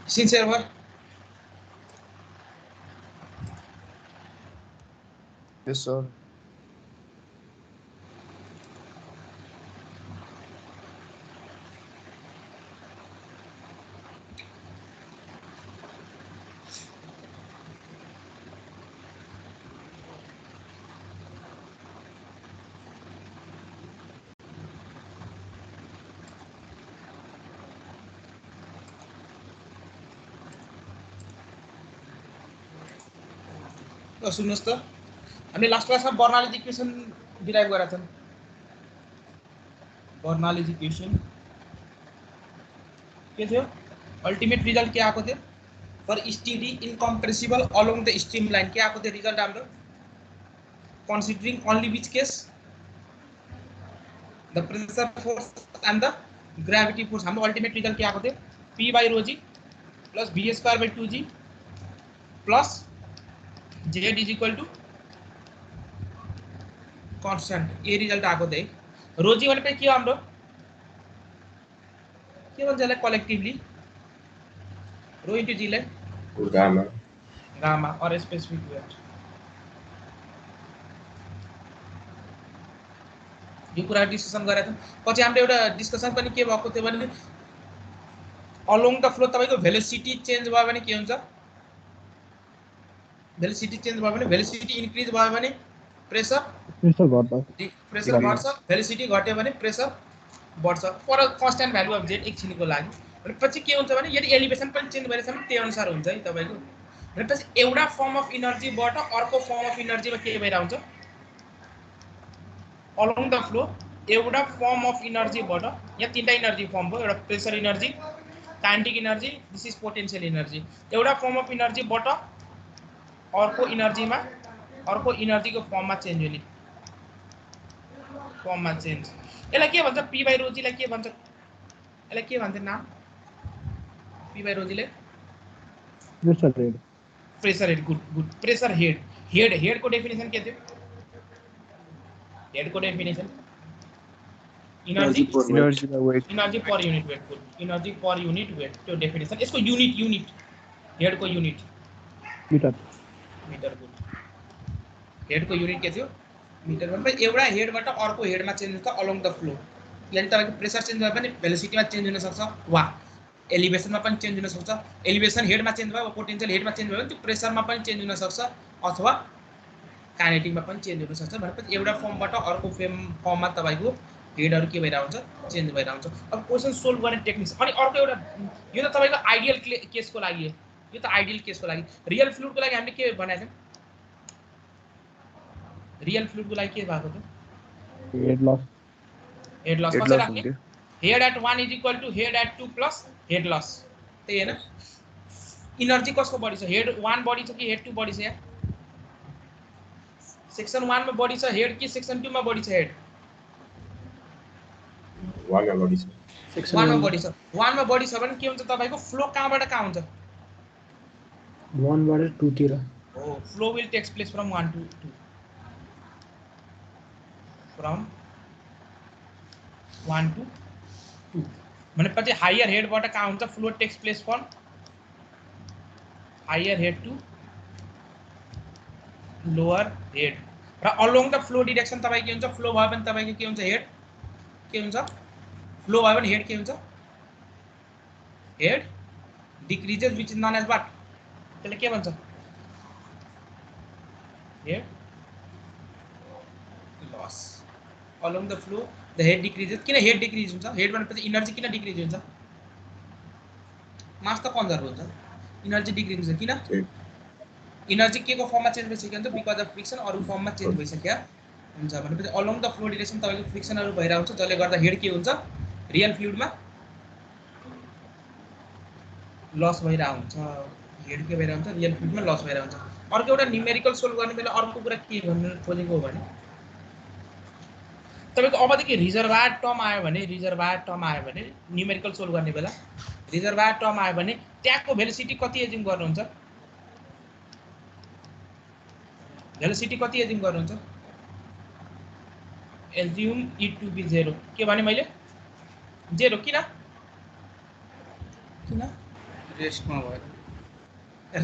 Sincere भयो Yes, sir. सुन्नुहोस् त हामीले लास्ट क्लासमा बर्नौलीज इक्वेसन डिराइभ गरेका छौँ बर्नौलीज इक्वेसन के थियो अल्टिमेट रिजल्ट के आएको थियो for steady incompressible along the stream line के आएको थियो रिजल्ट हाम्रो considering only which case the pressure force and the gravity force हाम्रो अल्टिमेट रिजल्ट के आएको थियो p by rho g plus v square by 2g plus z is equal to constant ये result आएको थियो rho g भनेपछि के हो हाम्रो के भन्छ यसलाई कलेक्टिभली rho into g लाई गामा or specific weight यो कुरा डिस्कसन गरेका थियौं पछि हाम्रो एउटा डिस्कसन पनि के भएको थियो भने अलोङ द फ्लो तपाईको भेलोसिटी चेन्ज भयो भने के हुन्छ भेलोसिटी चेन्ज भयो भने भेलोसिटी इन्क्रिज भयो भने प्रेसर घट्छ भेलोसिटी घट्यो भने प्रेसर बढ्छ for constant value of z एकछिनको लागि भनेपछि के हुन्छ भने यदि एलिभेसन पनि चेन्ज भइरहेछ भने त्यही अनुसार हुन्छ है तपाईको भनेपछि एउटा फर्म अफ एनर्जीबाट अर्को फर्म अफ एनर्जीमा के भइरा हुन्छ along the flow एउटा फर्म अफ एनर्जीबाट यहाँ तीनटा एनर्जी फर्म भयो एउटा pressure energy kinetic energy this is potential energy एउटा फर्म अफ एनर्जीबाट अर्को एनर्जीमा अर्को एनर्जीको फर्ममा चेन्ज हुने फर्ममा चेन्ज यसलाई के भन्छ p by rho g लाई के भन्छ यसलाई के भन्छ नाम p by rho g लाई pressure head good pressure head को डेफिनेसन के थियो हेड को definition energy per unit weight good energy per unit weight त्यो डेफिनेसन यसको यूनिट हेड को यूनिट मीटर गुड हेड को यूनिट के थियो मीटर भनेपछि एउटा हेडबाट अर्को हेडमा चेन्ज हुन्छ अलोङ द फ्लो यानी तपाईको प्रेसर चेन्ज भयो भने भेलोसिटीमा चेन्ज हुन सक्छ वा एलिभेसनमा पनि चेन्ज हुन सक्छ एलिभेसन हेडमा चेन्ज भयो पोटेन्शियल हेडमा चेन्ज भयो भने त्यो प्रेसरमा पनि चेन्ज हुन सक्छ अथवा काइनेटिकमा पनि चेन्ज हुन सक्छ भनेपछि एउटा फर्मबाट अर्को फर्ममा तपाईको हेडहरु के भइरा हुन्छ चेन्ज भइरा हुन्छ अब क्वेशन सोल्भ गर्ने टेक्निक्स अनि अर्को एउटा यो त तपाईको आइडियल केसको लागि हो यो त आइडियल केसको लागि रियल फ्लुइडको लागि हामीले के बनाएको थियौ रियल फ्लुइडको लागि के भएको थियो हेड लस कसरी राख्ने head at 1 is equal to head at 2 plus head loss त्यही हैन एनर्जी कसको बढी छ हेड 1 बढी छ कि हेड 2 बढी छ यहाँ सेक्सन 1 मा बढी छ हेड कि सेक्सन 2 मा बढी छ हेड 1 मा बढी छ सेक्सन 1 मा बढी छ 1 मा बढी छ भने के हुन्छ तपाईको फ्लो कहाँबाट कहाँ हुन्छ 1 बाट 2 तिर हो flow will takes place from 1 to 2 from 1 to 2 भनेपछि हायर हेडबाट कहाँ हुन्छ flow takes place from higher head to lower head र अलोङ द फ्लो डाइरेक्सन तपाई के हुन्छ फ्लो भयो भने तपाईको के हुन्छ हेड के हुन्छ फ्लो भयो भने हेड के हुन्छ head decreases which is known as what त्यसले के भन्छ head loss along the flow the head decreases किन हेड डिक्रिज हुन्छ हेड भनेपछि एनर्जी किन डिक्रिज हुन्छ मास त कन्जर्भ हुन्छ एनर्जी डिक्रिज हुन्छ किन एनर्जी के को फर्ममा चेन्ज भइसक्यो भने बिकज अफ फ्रिक्सन अरु फर्ममा चेन्ज भइसक्यो हुन्छ भनेपछि अलोङ द फ्लो डाइरेक्सन तपाईको फ्रिक्सनहरु भइरा हुन्छ जसले गर्दा हेड के हुन्छ रियल फ्लुइडमा लस भइरा हुन्छ हेड के भइरा हुन्छ रियल फ्लुइडमा लस भइरा हुन्छ अर्को एउटा न्यूमेरिकल सोल्भ गर्ने बेला अर्को कुरा के भन्नु खोजेको हो भने तपाईको अबदेखि रिजर्वायर टर्म आयो भने न्यूमेरिकल सोल्भ गर्ने बेला रिजर्वायर टर्म आयो भने ट्यागको भेलोसिटी कति एज्युम गर्नुहुन्छ भेलोसिटी कति एज्युम गर्नुहुन्छ एज्युम इट टु बी 0 के भने मैले 0 किन रेस्टमा भएर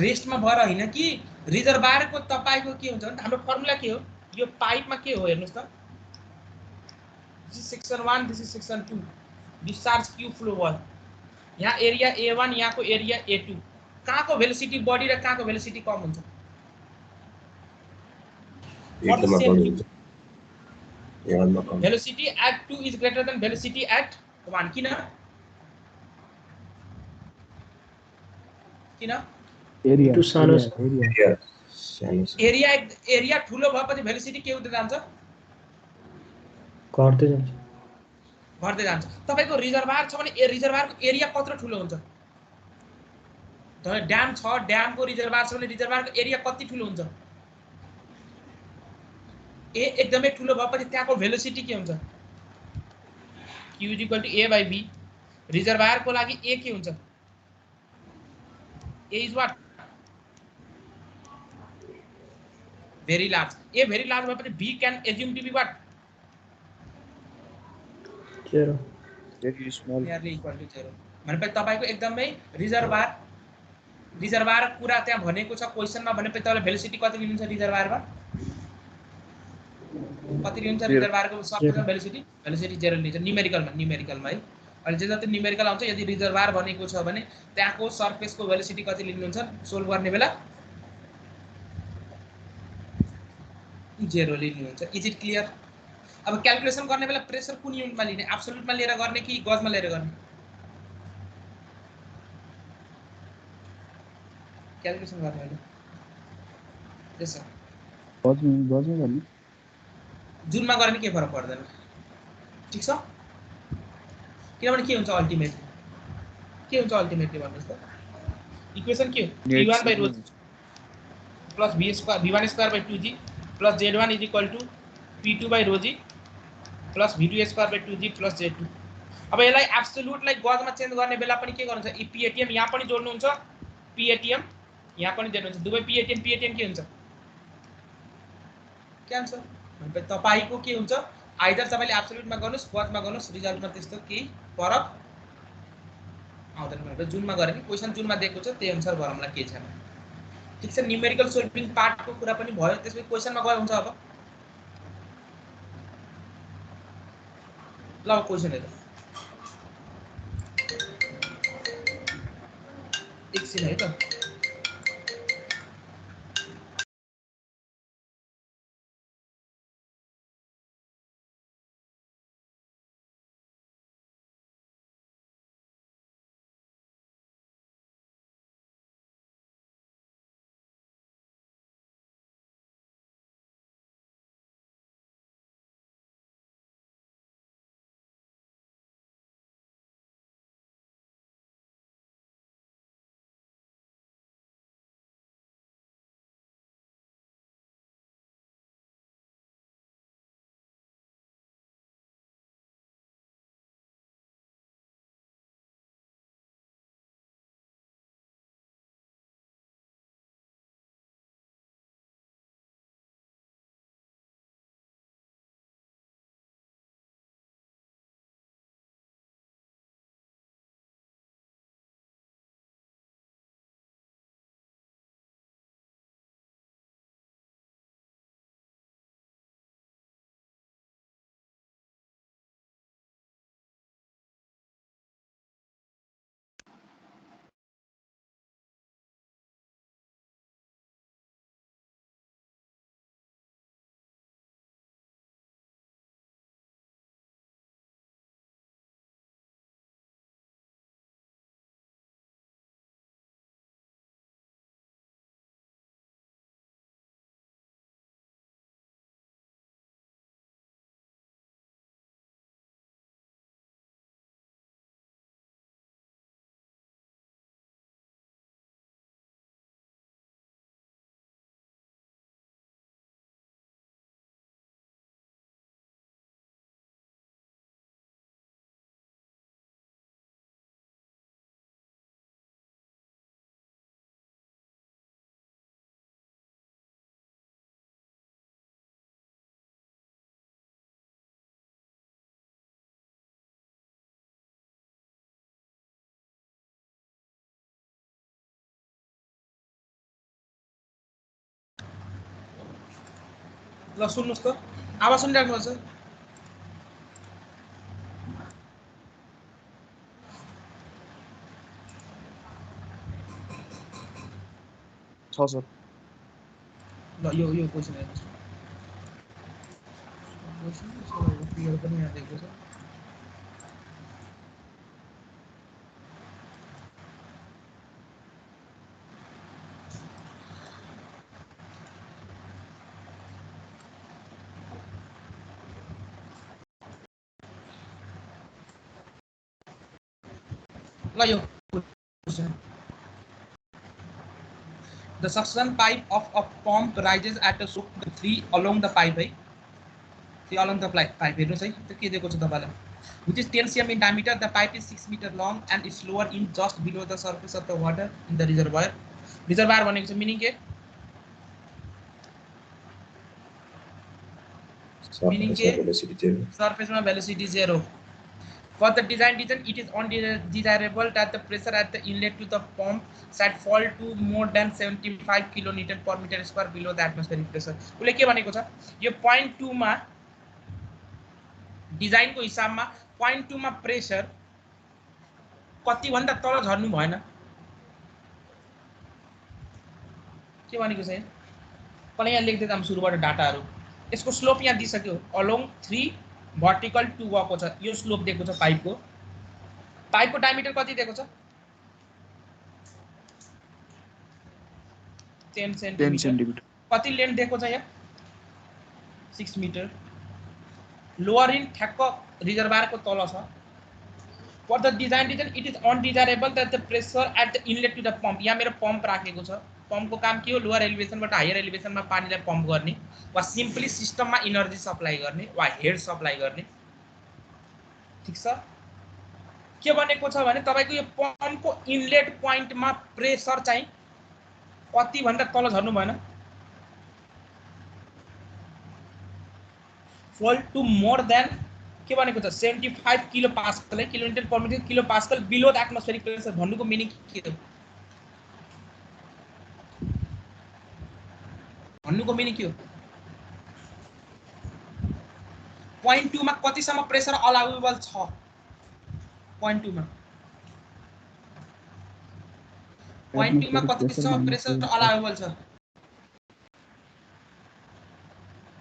रेस्टमा भएर होइन कि रिजर्भायरको तपाईको के हुन्छ भने हाम्रो फर्मुला के हो यो पाइपमा के हो हेर्नुस् त this is section 1 this is section 2 discharge Q flow भयो यहाँ एरिया A1 यहाँको एरिया A2 कहाँको भेलोसिटी बढी र कहाँको भेलोसिटी कम हुन्छ velocity at 2 is greater than velocity at 1 किन एरिया टु सानो एरिया ठुलो भएपछि भेलोसिटी के हुँदै जान्छ घट्दै जान्छ तपाईको रिजर्भायर छ भने रिजर्भायरको एरिया कत्रो ठुलो हुन्छ ड्याम छ ड्यामको रिजर्भायर छ भने रिजर्भायरको एरिया कति ठुलो हुन्छ ए एकदमै ठुलो भएपछि त्यहाँको भेलोसिटी के हुन्छ q = a/b रिजर्भायरको लागि a के हुन्छ a is what very large a very large भएपछि b can assume to be what 0 very small nearly equal to 0 भनेपछि तपाईको एकदमै रिजर्भायर कुरा त्यहाँ भनेको छ क्वेशनमा भनेपछि तपाईले भेलोसिटी कति लिनुहुन्छ रिजर्भायरमा कति लिन्छ रिजर्भायरको सबैको भेलोसिटी 0 लिन्छ न्यूमेरिकलमा है अनि जे जति न्यूमेरिकल आउँछ यदि रिजर्भायर भनेको छ भने त्यहाँको सरफेसको भेलोसिटी कति लिनुहुन्छ सोल्भ गर्ने बेला 0 लिनुहुन्छ इज इट क्लियर अब क्याल्कुलेसन गर्ने बेला प्रेसर कुन युनिटमा लिने एब्सोल्युटमा लिएर गर्ने कि गजमा लिएर गर्ने क्याल्कुलेसन गर्ने बेला यस सर गजमा गर्ने जुनमा गर्ने के फरक पर्दैन ठीक छ किनभने के हुन्छ अल्टिमेटली भन्नुस् त इक्वेसन के हो v1/ρ plus v1² 2g plus z1 = p2/ρg plus v2² 2g plus z2 अब यसलाई एब्सोल्युटलाई गजमा चेन्ज गर्ने बेला पनि के गर्नुहुन्छ ई pATM यहाँ पनि जोड्नुहुन्छ pATM यहाँ पनि दिनुहुन्छ दुवै pATM के हुन्छ क्यान्सल भनेपछि तपाईको के हुन्छ आइदर तपाईले एब्सोल्युटमा गर्नुस् गजमा गर्नुस् रिजल्टमा त्यस्तो केही फरक आउँदैन भनेर जुनमा गरे नि क्वेशन जुनमा दिएको छ त्यही अनुसार गरौँला के छैन ठीक छ न्यूमेरिकल सोल्भिङ पार्टको कुरा पनि भयो त्यसपछि क्वेशनमा गए हुन्छ अब ल क्वेशन हेरौँ एकछिन है त ल सुन्नुस् त आवाज सुनिराख्नुहोस् छ सर ल यो क्वेशन हेर्नुस् क्वेशन क्लियर पनि यहाँ दिएको छ ल यो question The suction pipe of a pump rises at a slope 3 along the pipe है 3 along the pipe हेर्नुस् है त्यो के दिएको छ तपाईलाई which is 10 cm in diameter. The pipe is 6 meter long and is lower in just below the surface of the water in the reservoir. Reservoir भनेको छ मिनिङ के meaning surface ma velocity 0. For the design reason, it is undesirable that the pressure at the inlet to the pump should fall to more than 75 kilonewton per meter square below the atmospheric pressure. उसले के भनेको छ यो 0.2 मा design को हिसाबमा 0.2 मा pressure कति भन्दा तल झर्नु भएन के भनेको छ पहिला यहाँ लेख्दै जाम सुरुबाट डाटाहरु यसको स्लोप यहाँ दिइसक्यो अलोङ 3 वर्टिकल 2 गएको छ यो स्लोप दिएको छ पाइपको डायमिटर कति दिएको छ 10 सेन्टिमिटर कति लेन्थ दिएको छ यहाँ 6 मिटर लोअर इन ठ्याक्क रिजर्भर को तल छ for the design reason it is undesirable that the pressure at the inlet to the pump यहाँ मेरो पंप राखेको छ पंप को काम के हो लोअर एलिभेसन बाट हायर एलिभेसन मा पानीलाई पंप गर्ने वा सिम्पली सिस्टम मा एनर्जी सप्लाई गर्ने वा हेड सप्लाई गर्ने ठीक छ के भनेको छ भने तपाईको यो पंप को इनलेट प्वाइन्ट मा प्रेशर चाहिँ कति भन्दा तल झर्नु भएन fall to more than के भनेको छ 75 किलो पास्कल है kilometre per minute kilo pascal below the atmospheric pressure भन्नुको मिनिङ के हो भन्नुको मिनिङ के हो 0.2 मा कति सम्म प्रेशर अलाउएबल छ 0.2 मा 0.2 मा कति सम्म प्रेशर अलाउएबल छ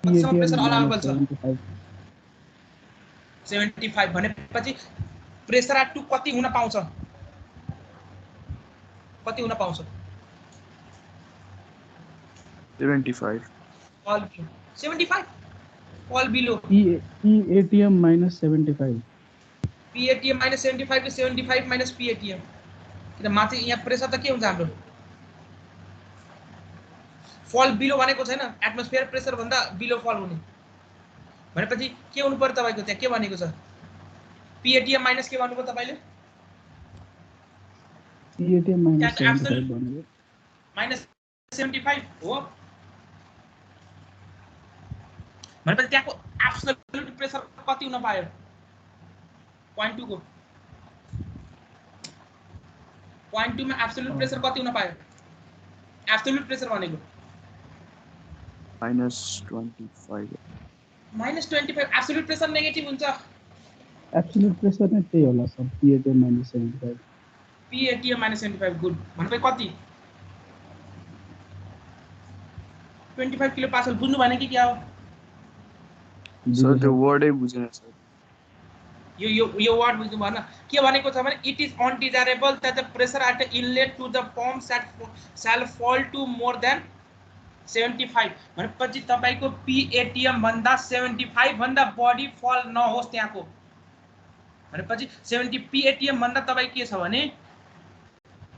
कति सम्म प्रेशर अलाउएबल छ 75 भनेपछि प्रेशर एट 2 कति हुन पाउँछ 75 all 75 all below PATM minus 75 PATM minus 75 to 75 minus PATM किन माथि यहाँ प्रेशर त के हुन्छ हाम्रो फल बिलो भनेको छैन एटमोस्फियर प्रेशर भन्दा बिलो फल हुने भनेपछि के हुनु पर्यो तपाईको त्यहाँ के भनेको छ PATM माइनस के भन्नुभयो तपाईले PATM minus 75 भन्नुभयो minus 75 हो भनेपछि त्यहाँको एब्सोल्युट प्रेशर कति हुन पायो 0.2 को 0.2 मा एब्सोल्युट प्रेशर कति हुन पायो एब्सोल्युट प्रेशर भनेको -25 -25 एब्सोल्युट प्रेशर नेगेटिभ हुन्छ एब्सोल्युट प्रेशर नै त्यही होला sir PATM minus 75 PATM minus 75 good भनेपछि कति 25 किलो पास्कल बुझ्नु भएन कि क्या हो सर त्यो वर्डै बुझेन सर यो वर्ड बुझ्नु भएन के भनेको छ भने it is undesirable that the pressure at the inlet to the pump shall fall to more than 75 भनेपछि तपाईको PATM भन्दा 75 भन्दा बढी फल नहोस् त्यहाँको भनेपछि 70 PATM भन्दा तपाई के छ भने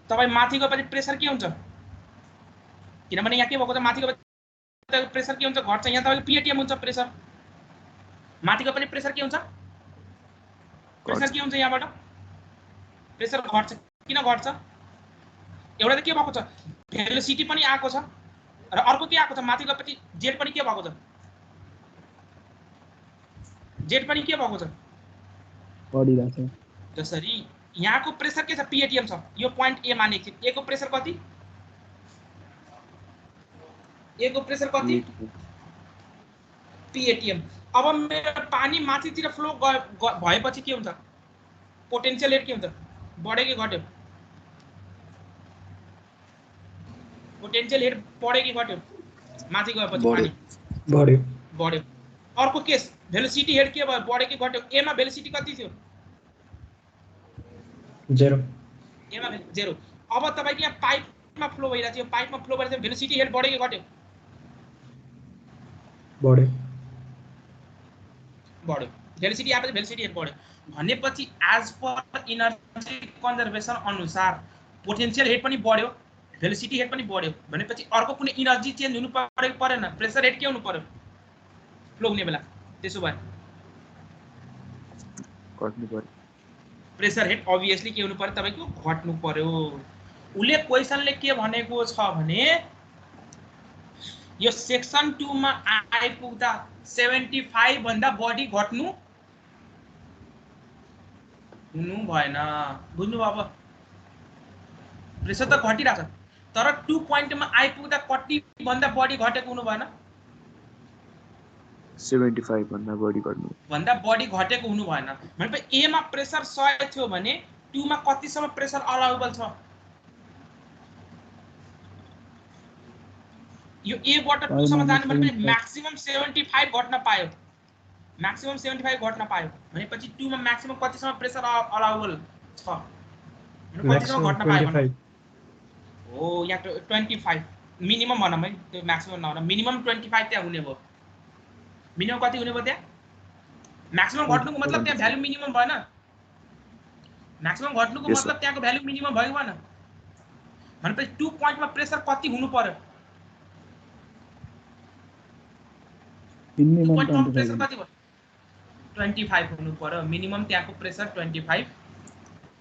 तपाई माथिको पनि प्रेशर के हुन्छ किनभने यहाँ के भएको छ माथिको प्रेशर के हुन्छ घट्छ यहाँ तपाईको PATM हुन्छ प्रेशर माथिको पनि प्रेशर के हुन्छ प्रेशर के हुन्छ यहाँबाट प्रेशर घट्छ किन घट्छ एउटा त के भएको छ भेलोसिटी पनि आएको छ र अर्को के आएको छ माथिको पनि जेट पनि के भएको छ जेट पनि के भएको छ बढिरहेको छ जसरी यहाँको प्रेशर के छ PATM छ यो पॉइंट A माने एकछिन A को प्रेशर कति A को प्रेशर कति PATM। अब मेरो पानी माथितिर फ्लो भएपछि के हुन्छ? पोटेन्शियल हेड के हुन्छ? बढ्यो कि घट्यो? पोटेन्शियल हेड बढ्यो कि घट्यो? माथि गएपछि पानी बढ्यो। अर्को केस भेलोसिटी हेड के भयो? बढ्यो कि घट्यो? ए मा भेलोसिटी कति थियो? 0। ए मा 0। अब तपाईको यहाँ पाइपमा फ्लो भइरहेछ, यो पाइपमा फ्लो भइरहेछ, भेलोसिटी हेड बढ्यो कि घट्यो? बढ्यो। भेलोसिटी आएपछि भेलोसिटी हेड बढ्यो भनेपछि एज पर इनर्जी कन्जर्भेसन अनुसार पोटेन्शियल हेड पनि बढ्यो, भेलोसिटी हेड पनि बढ्यो भनेपछि अर्को कुनै इनर्जी चेन्ज हुनु पर्यो परेन? प्रेसर हेड के हुनु पर्यो फ्लो हुने बेला? त्यसो भए घट्नु पर्यो। प्रेसर हेड अभियसली के हुनु पर्यो? तपाईको घट्नु पर्यो। उले क्वेशनले के भनेको छ भने यो सेक्सन 2 मा आइपुग्दा 75 भन्दा बढी घट्नु हुनु भएन। बुझ्नु भयो? अब प्रेसर त घटिरहेछ तर 2 पोइन्ट मा आइपुग्दा कति भन्दा बढी घटेको हुनु भएन? 75 भन्दा बढी घटेको हुनु भएन। भनेपछि ए मा प्रेसर 100 थियो भने 2 मा कतिसम्म प्रेसर अलाउबल छ? यो ए बाट 2 सम्म जानु भनेपछि म्याक्सिमम 75 घट्न पायो। म्याक्सिमम 75 घट्न पायो भनेपछि 2 मा म्याक्सिमम कतिसम्म प्रेसर अलाउबल छ? कतिसम्म घट्न पायो भने? हो यहाँ 25 मिनिमम भनौँ है, त्यो म्याक्सिमम नभन, मिनिमम 25 त्यहाँ हुने भयो। मिनिमम कति हुने भयो त्यहाँ? म्याक्सिमम घट्नुको मतलब त्यहाँ भ्यालु मिनिमम भएन? म्याक्सिमम घट्नुको मतलब त्यहाँको भ्यालु मिनिमम भयो भएन? भनेपछि 2 पोइन्टमा प्रेसर कति हुनु पर्यो? मिनिमम प्रेसर कति भयो? 25 हुनु पर्यो। मिनिमम त्यहाँको प्रेसर 25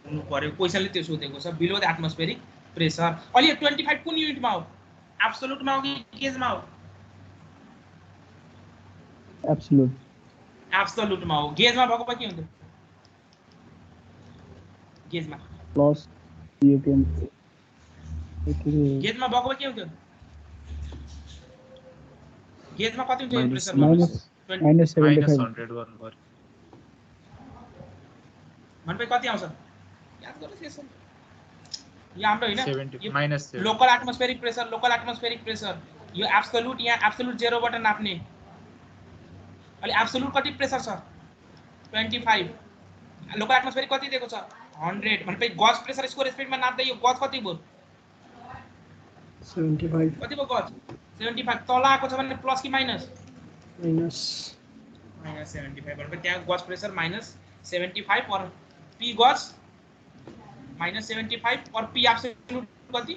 हुनु पर्यो। क्वेशनले त्यो सोधेको छ, बिलो द एटमोस्फेरिक प्रेसर। अलि 25 कुन युनिटमा हो? एब्सोल्युटमा हो कि गेजमा हो? एब्सोल्युटमा हो। गेजमा भएको भए के हुन्थ्यो? गेजमा प्लस PATM। गेजमा भएको भए के हुन्थ्यो? गेजमा कति हुन्छ प्रेसर? -100 गर्नु पर्यो। भनेपछि कति आउँछ? याद गर्नुस् यसो। यो हाम्रो हैन लोकल एटमोस्फेरिक प्रेसर, यो एब्सोल्युट, यहाँ एब्सोल्युट 0 बाट नाप्ने। अहिले एब्सोल्युट कति प्रेसर छ? 25। लोकल एटमोस्फेरिक कति दिएको छ? 100। भनेपछि गज प्रेसर यसको रेस्पेक्टमा नाप्दा यो गज कति भयो? 75। कति भयो गज? 75। तल आएको छ भने प्लस कि माइनस? माइनस 75। भनेपछि त्यहाँ गज प्रेसर -75 और पी गज -75 और पी एब्सोल्युट कति?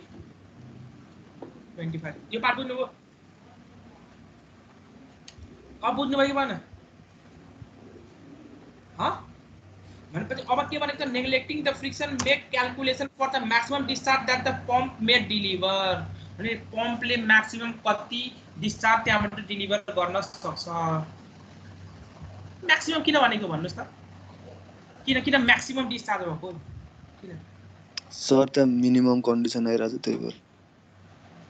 25। यो पार्ट बुझ्नुभयो? अब बुझ्नुभयो कि भएन? भनेपछि अब के भनेको छ? Neglecting the friction make calculation for the maximum discharge that the pump may deliver. भने पम्पले म्याक्सिमम कति डिस्चार्ज त्यहाँबाट डिलिभर गर्न सक्छ। म्याक्सिमम किन भनेको भन्नुस् त? किन म्याक्सिमम डिस्चार्ज भएको? किन सर त मिनिमम कन्डिसन आइराछ त्यही भएर।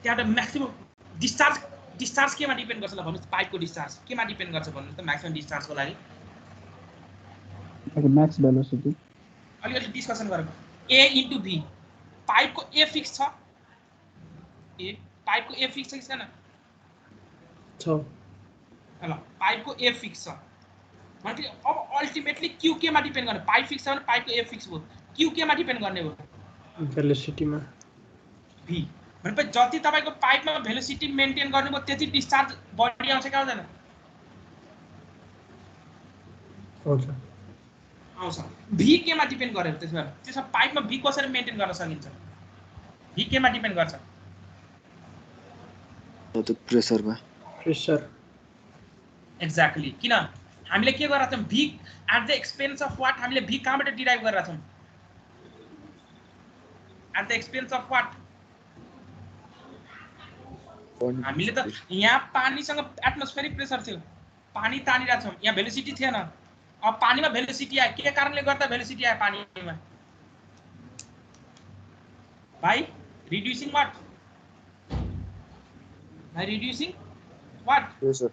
त्यहाँ त म्याक्सिमम डिस्चार्ज केमा डिपेन्ड गर्छ ल भन्नुस्? पाइपको डिस्चार्ज केमा डिपेन्ड गर्छ भन्नुस् त? म्याक्सिमम डिस्चार्जको लागि म्याक्स भेलोसिटी अलिकति डिस्कसन गरौँ। A * V पाइपको A फिक्स छ? पाइपको A फिक्स छ कि छैन? छ। ल पाइपको A फिक्स छ भनेपछि अब अल्टिमेटली Q केमा डिपेन्ड गर्ने? पाइप फिक्स छ भने पाइपको A फिक्स भयो। Q केमा डिपेन्ड गर्ने हो? भेलोसिटीमा। V भनेपछि जति तपाईको पाइपमा भेलोसिटी मेन्टेन गर्नुभयो त्यति डिस्चार्ज बढी आउँछ कि आउँदैन? आउँछ। V केमा डिपेन्ड गरेर त्यसमा पाइपमा V कसरी मेन्टेन गर्न सकिन्छ? V केमा डिपेन्ड गर्छ? त्यो प्रेसरमा। प्रेसर। एक्ज्याक्टली। किन हामीले के गरेका छौं? V at the expense of what? हामीले V कहाँबाट डिराइभ गरेका छौं? At the expense of what? हामीले त यहाँ पानीसँग एटमोस्फेरिक प्रेसर थियो, पानी तानिरहेका छौं, यहाँ भेलोसिटी थिएन। अब पानीमा भेलोसिटी आयो, के कारणले गर्दा भेलोसिटी आयो पानीमा? By reducing what? By reducing what? Pressure.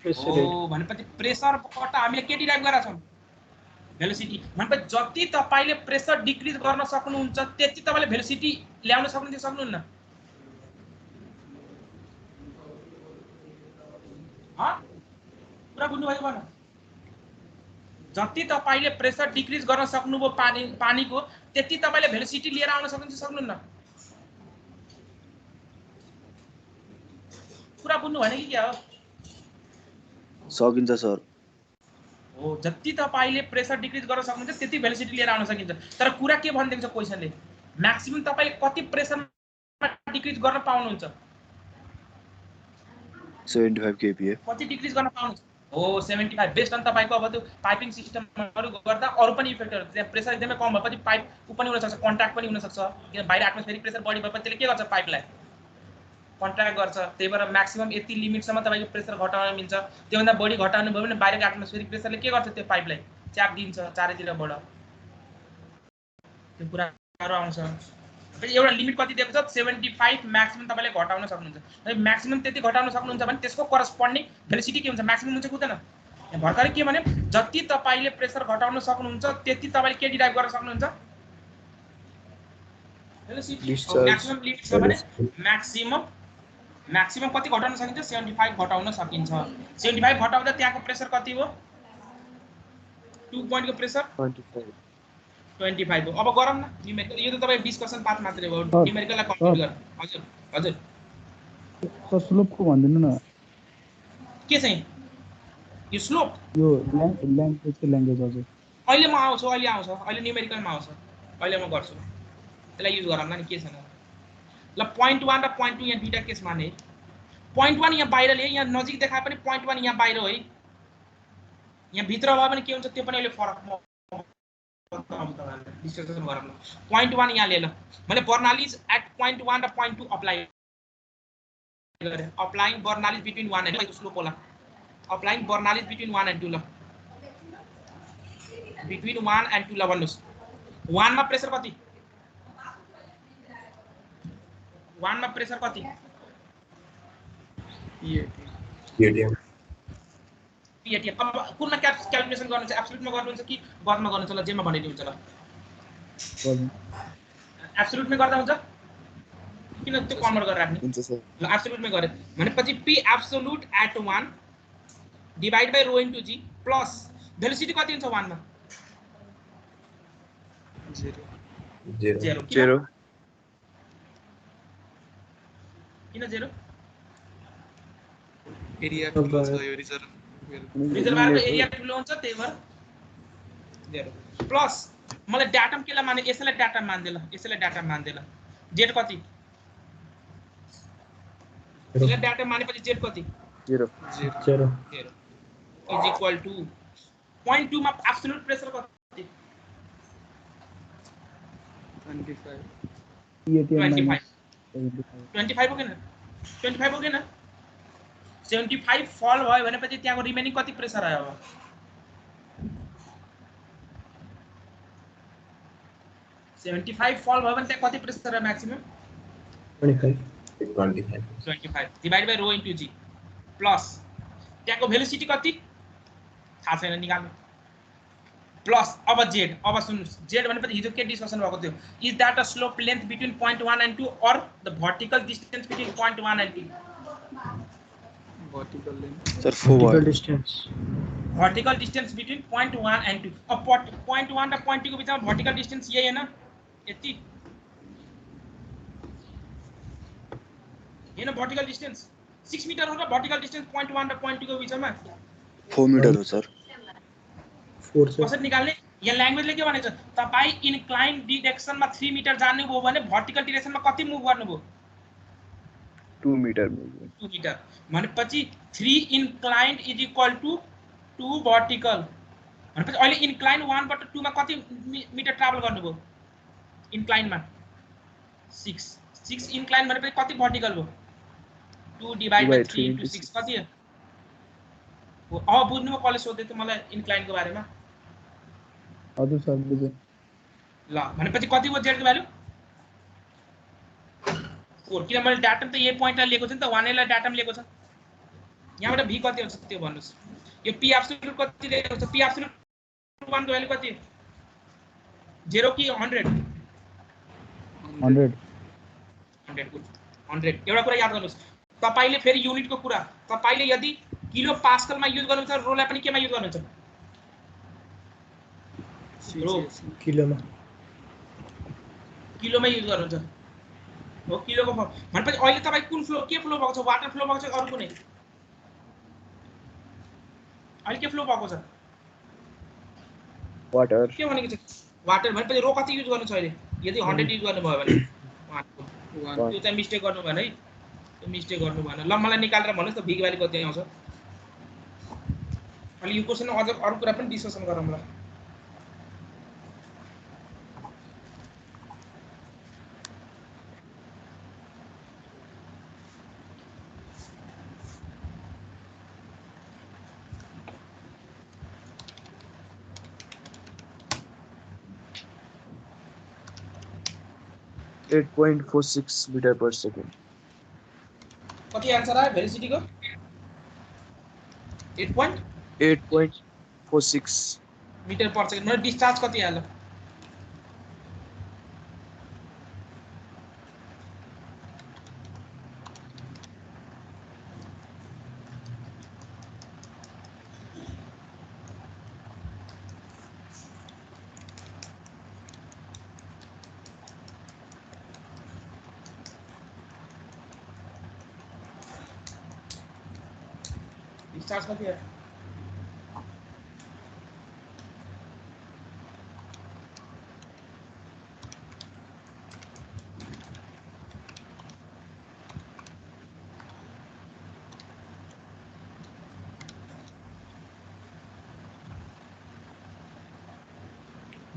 हो भनेपछि प्रेसरबाट हामीले के डिराइभ गरेका छौं भेलोसिटी भनेपछि जति तपाईले प्रेसर डिक्रिज गर्न सक्नुहुन्छ त्यति तपाईले भेलोसिटी ल्याउन सक्नुहुन्छ सक्नुहुन्न ह पुरा बुझ्नु भयो भन जति तपाईले प्रेसर डिक्रिज गर्न सक्नुभयो पानीको त्यति तपाईले भेलोसिटी लिएर आउन सक्नुहुन्छ सक्नुहुन्न पुरा बुझ्नु भएन कि के हो सकिन्छ सर हो जति तपाईले प्रेसर डिक्रिज गर्न सक्नुहुन्छ त्यति भेलोसिटी लिएर आउन सकिन्छ तर कुरा के भन्दैछ क्वेशनले म्याक्सिमम तपाईले कति प्रेसरमा डिक्रिज गर्न पाउनुहुन्छ 75 kPa कति डिक्रिज गर्न पाउनुहुन्छ हो 75 बेस्ड अन तपाईको अब त्यो पाइपिङ सिस्टमहरु गर्दा अरु पनि इफेक्टहरु त्यहाँ प्रेसर एकदमै कम भएपछि पाइप उ पनि हुन सक्छ कन्ट्याक्ट पनि हुन सक्छ किन बाहिर एटमोस्फेरिक प्रेसर बढी भएपछि त्यसले के गर्छ पाइपलाई कन्ट्र्याक्ट गर्छ त्यही भएर म्याक्सिमम यति लिमिटसम्म तपाईको प्रेसर घटाउन मिल्छ त्योभन्दा बढी घटाउनु भयो भने बाहिरको एटमोस्फेरिक प्रेसरले के गर्छ त्यो पाइपलाई च्याप दिन्छ चारैतिरबाट त्यो कुराहरु आउँछ एउटा लिमिट कति दिएको छ 75 म्याक्सिमम तपाईले घटाउन सक्नुहुन्छ र म्याक्सिमम त्यति घटाउन सक्नुहुन्छ भने त्यसको करस्पोन्डिङ भेलोसिटी के हुन्छ म्याक्सिमम हुन्छ कि हुँदैन यहाँ भर्खरै के भने जति तपाईले प्रेसर घटाउन सक्नुहुन्छ त्यति तपाईले के डिराइभ गर्न सक्नुहुन्छ भेलोसिटी म्याक्सिमम लिमिट छ भने म्याक्सिमम कति घटाउन सकिन्छ 75 घटाउन सकिन्छ 75 घटाउँदा त्यहाँको प्रेसर कति हो 2 पोइन्ट को प्रेसर 25 हो अब गरौँ न न्यूमेरिकल यो त तपाई 20% पाथ मात्रै हो न्यूमेरिकललाई कम्प्लिट गर हजुर हजुर सर स्लोपको भन्दिनु न के चाहिँ यो स्लोप यो ल्याङ्ग्वेज हजुर अहिले म आउँछु अहिले न्यूमेरिकलमा आउँछ अहिले म गर्छु त्यसलाई युज गरौँ न के छ ल point 1 र point 2 यहाँ दुईटा केस माने point 1 यहाँ बाहिर ले यहाँ नजिक देखाए पनि point 1 यहाँ बाहिर हो है यहाँ भित्र भए पनि के हुन्छ त्यो पनि अहिले फरक म डिस्कसन गरौँ न point 1 यहाँ ले ल मैले बर्नालिज एट point 1 र point 2 अप्लाई गरे applying Bernoulli's between 1 and 2 slope होला अप्लाइङ बर्नालिज बिट्विन 1 एन्ड 2 ल बिट्विन 1 एन्ड 2 ल भन्नुस् 1 मा प्रेसर कति 1 मा प्रेसर कति PATM अब कुनमा क्याल्कुलेसन गर्नु छ एब्सोल्युटमा गर्नुहुन्छ कि गदमा गर्नुहुन्छ ल जेमा भनिदिनुहुन्छ ल एब्सोल्युटमा गर्दा हुन्छ किन त्यो कन्भर्ट गरेर राख्ने हुन्छ सर ल एब्सोल्युटमा गरे भनेपछि P absolute at 1 divide by rho into g plus velocity कति हुन्छ 1 मा 0 किन 0 एरिया ठुलो छ यो रिजर्भरको एरिया ठुलो हुन्छ त्यही भएर 0 प्लस मलाई डाटम केलाई माने यसैलाई डाटम मान देला जेड कति यसलाई डाटम मानेपछि जेड कति 0 इज इक्वल टु 0.2 मा एब्सोल्युट प्रेसर कति 25 हो किन 75 फल भयो भनेपछि त्यहाँको रिमेनिङ कति प्रेसर आयो अब 75 फल भयो भने त्यहाँ कति प्रेसर आयो maximum 25 divide by rho into g plus त्यहाँको भेलोसिटी कति थाहा छैन निकाल्नु प्लस अब जेड अब सुन्नुस् जेड भनेपछि हिजो के डिस्कसन भएको थियो is that a slope length between point 1 and 2 or the vertical distance between point 1 and 2 vertical length sir vertical distance between point 1 and 2 अब point 1 र point 2 को बीचमा vertical distance यही हैन यति हैन vertical distance 6 मिटर हो र vertical distance point 1 र point 2 को बीचमा 4 मिटर हो सर 4 से कसरी निकाल्ने यहाँ ल्याङ्ग्वेजले के भनेको छ तपाई इन्क्लाइन डिरेक्सनमा 3 मिटर जानु भयो भने भर्टिकल डिरेक्सनमा कति मुभ गर्नुभयो 2 मिटर 2 मिटर भनेपछि 3 inclined is equal to 2 vertical भनेपछि अहिले इन्क्लाइन 1 बाट 2 मा कति मिटर ट्राभल गर्नुभयो इन्क्लाइनमा 6 इन्क्लाइन भनेपछि कति भर्टिकल भयो 2 डिवाइड बाइ 3 इन्टु 6 कति हो अब बुझ्नुमा कसले सोध्दै थियो मलाई इन्क्लाइनको बारेमा हजुर सर बुझे ल भनेपछि कति हो जेड को भ्यालु 4 किन मैले डाटम त यही पोइन्टलाई लिएको छु नि त 1 लाई डाटम लिएको छ यहाँबाट v कति हुन्छ त्यो भन्नुस् यो p एब्सोल्युट कति दिएको छ p एब्सोल्युट 1 को भ्यालु कति 0 कि 100 100 एउटा कुरा याद गर्नुस् तपाईले फेरि युनिटको कुरा तपाईले यदि किलो पास्कलमा युज गर्नुहुन्छ रोलाई पनि केमा युज गर्नुहुन्छ रो किलोमा युज गर्नुहुन्छ हो किलोको फर्म भनेपछि अहिले तपाई कुन फ्लो के फ्लो भएको छ वाटर फ्लो भएको छ अरु कुनै अहिले के फ्लो भएको छ वाटर के भनेको छ वाटर भनेपछि रो कति युज गर्नु छ अहिले यदि 100 युज गर्नुभयो भने त्यो चाहिँ मिस्टेक गर्नु भएन है त्यो मिस्टेक गर्नु भएन ल मलाई निकालेर भन्नुस् त v भ्यालु कति आउँछ अनि यो क्वेशन अझ अरु कुरा पनि डिस्कसन गरौँ ल 8.46 meter per second. कति आन्सर आयो भेलोसिटी को 8.46 मिटर पर सेकेन्ड मतलब डिस्चार्ज कति आयो डिस्चार्ज कति आयो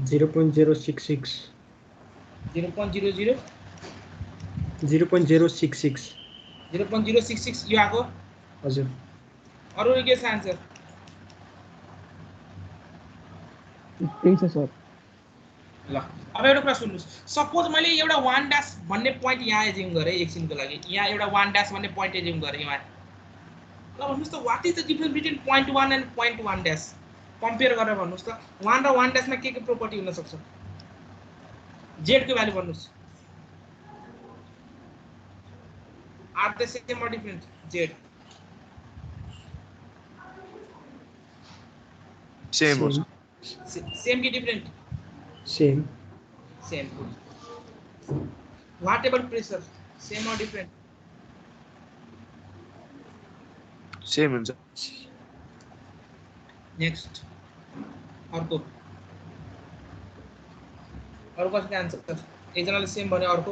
$0.066 यो आको हजुर अरु के छ आन्सर त्यही छ सर ल अब एउटा कुरा सुन्नुस् सपोज मैले एउटा 1 डैश भन्ने प्वाइन्ट यहाँ एज्युम गरे एकछिनको लागि यहाँ एउटा 1 डैश भन्ने प्वाइन्ट एज्युम गरे यहाँ ल भन्नुस् त what is the difference between point 1 and point 1 dash compare गरेर भन्नुस् त 1 र 1 डैश मा के प्रोपर्टी हुन सक्छ z को भ्यालु भन्नुस् are the same or different z same same ki different same good what about pressure same or different same हुन्छ next अर्को कसको आन्सर एकजनाले सेम भने अर्को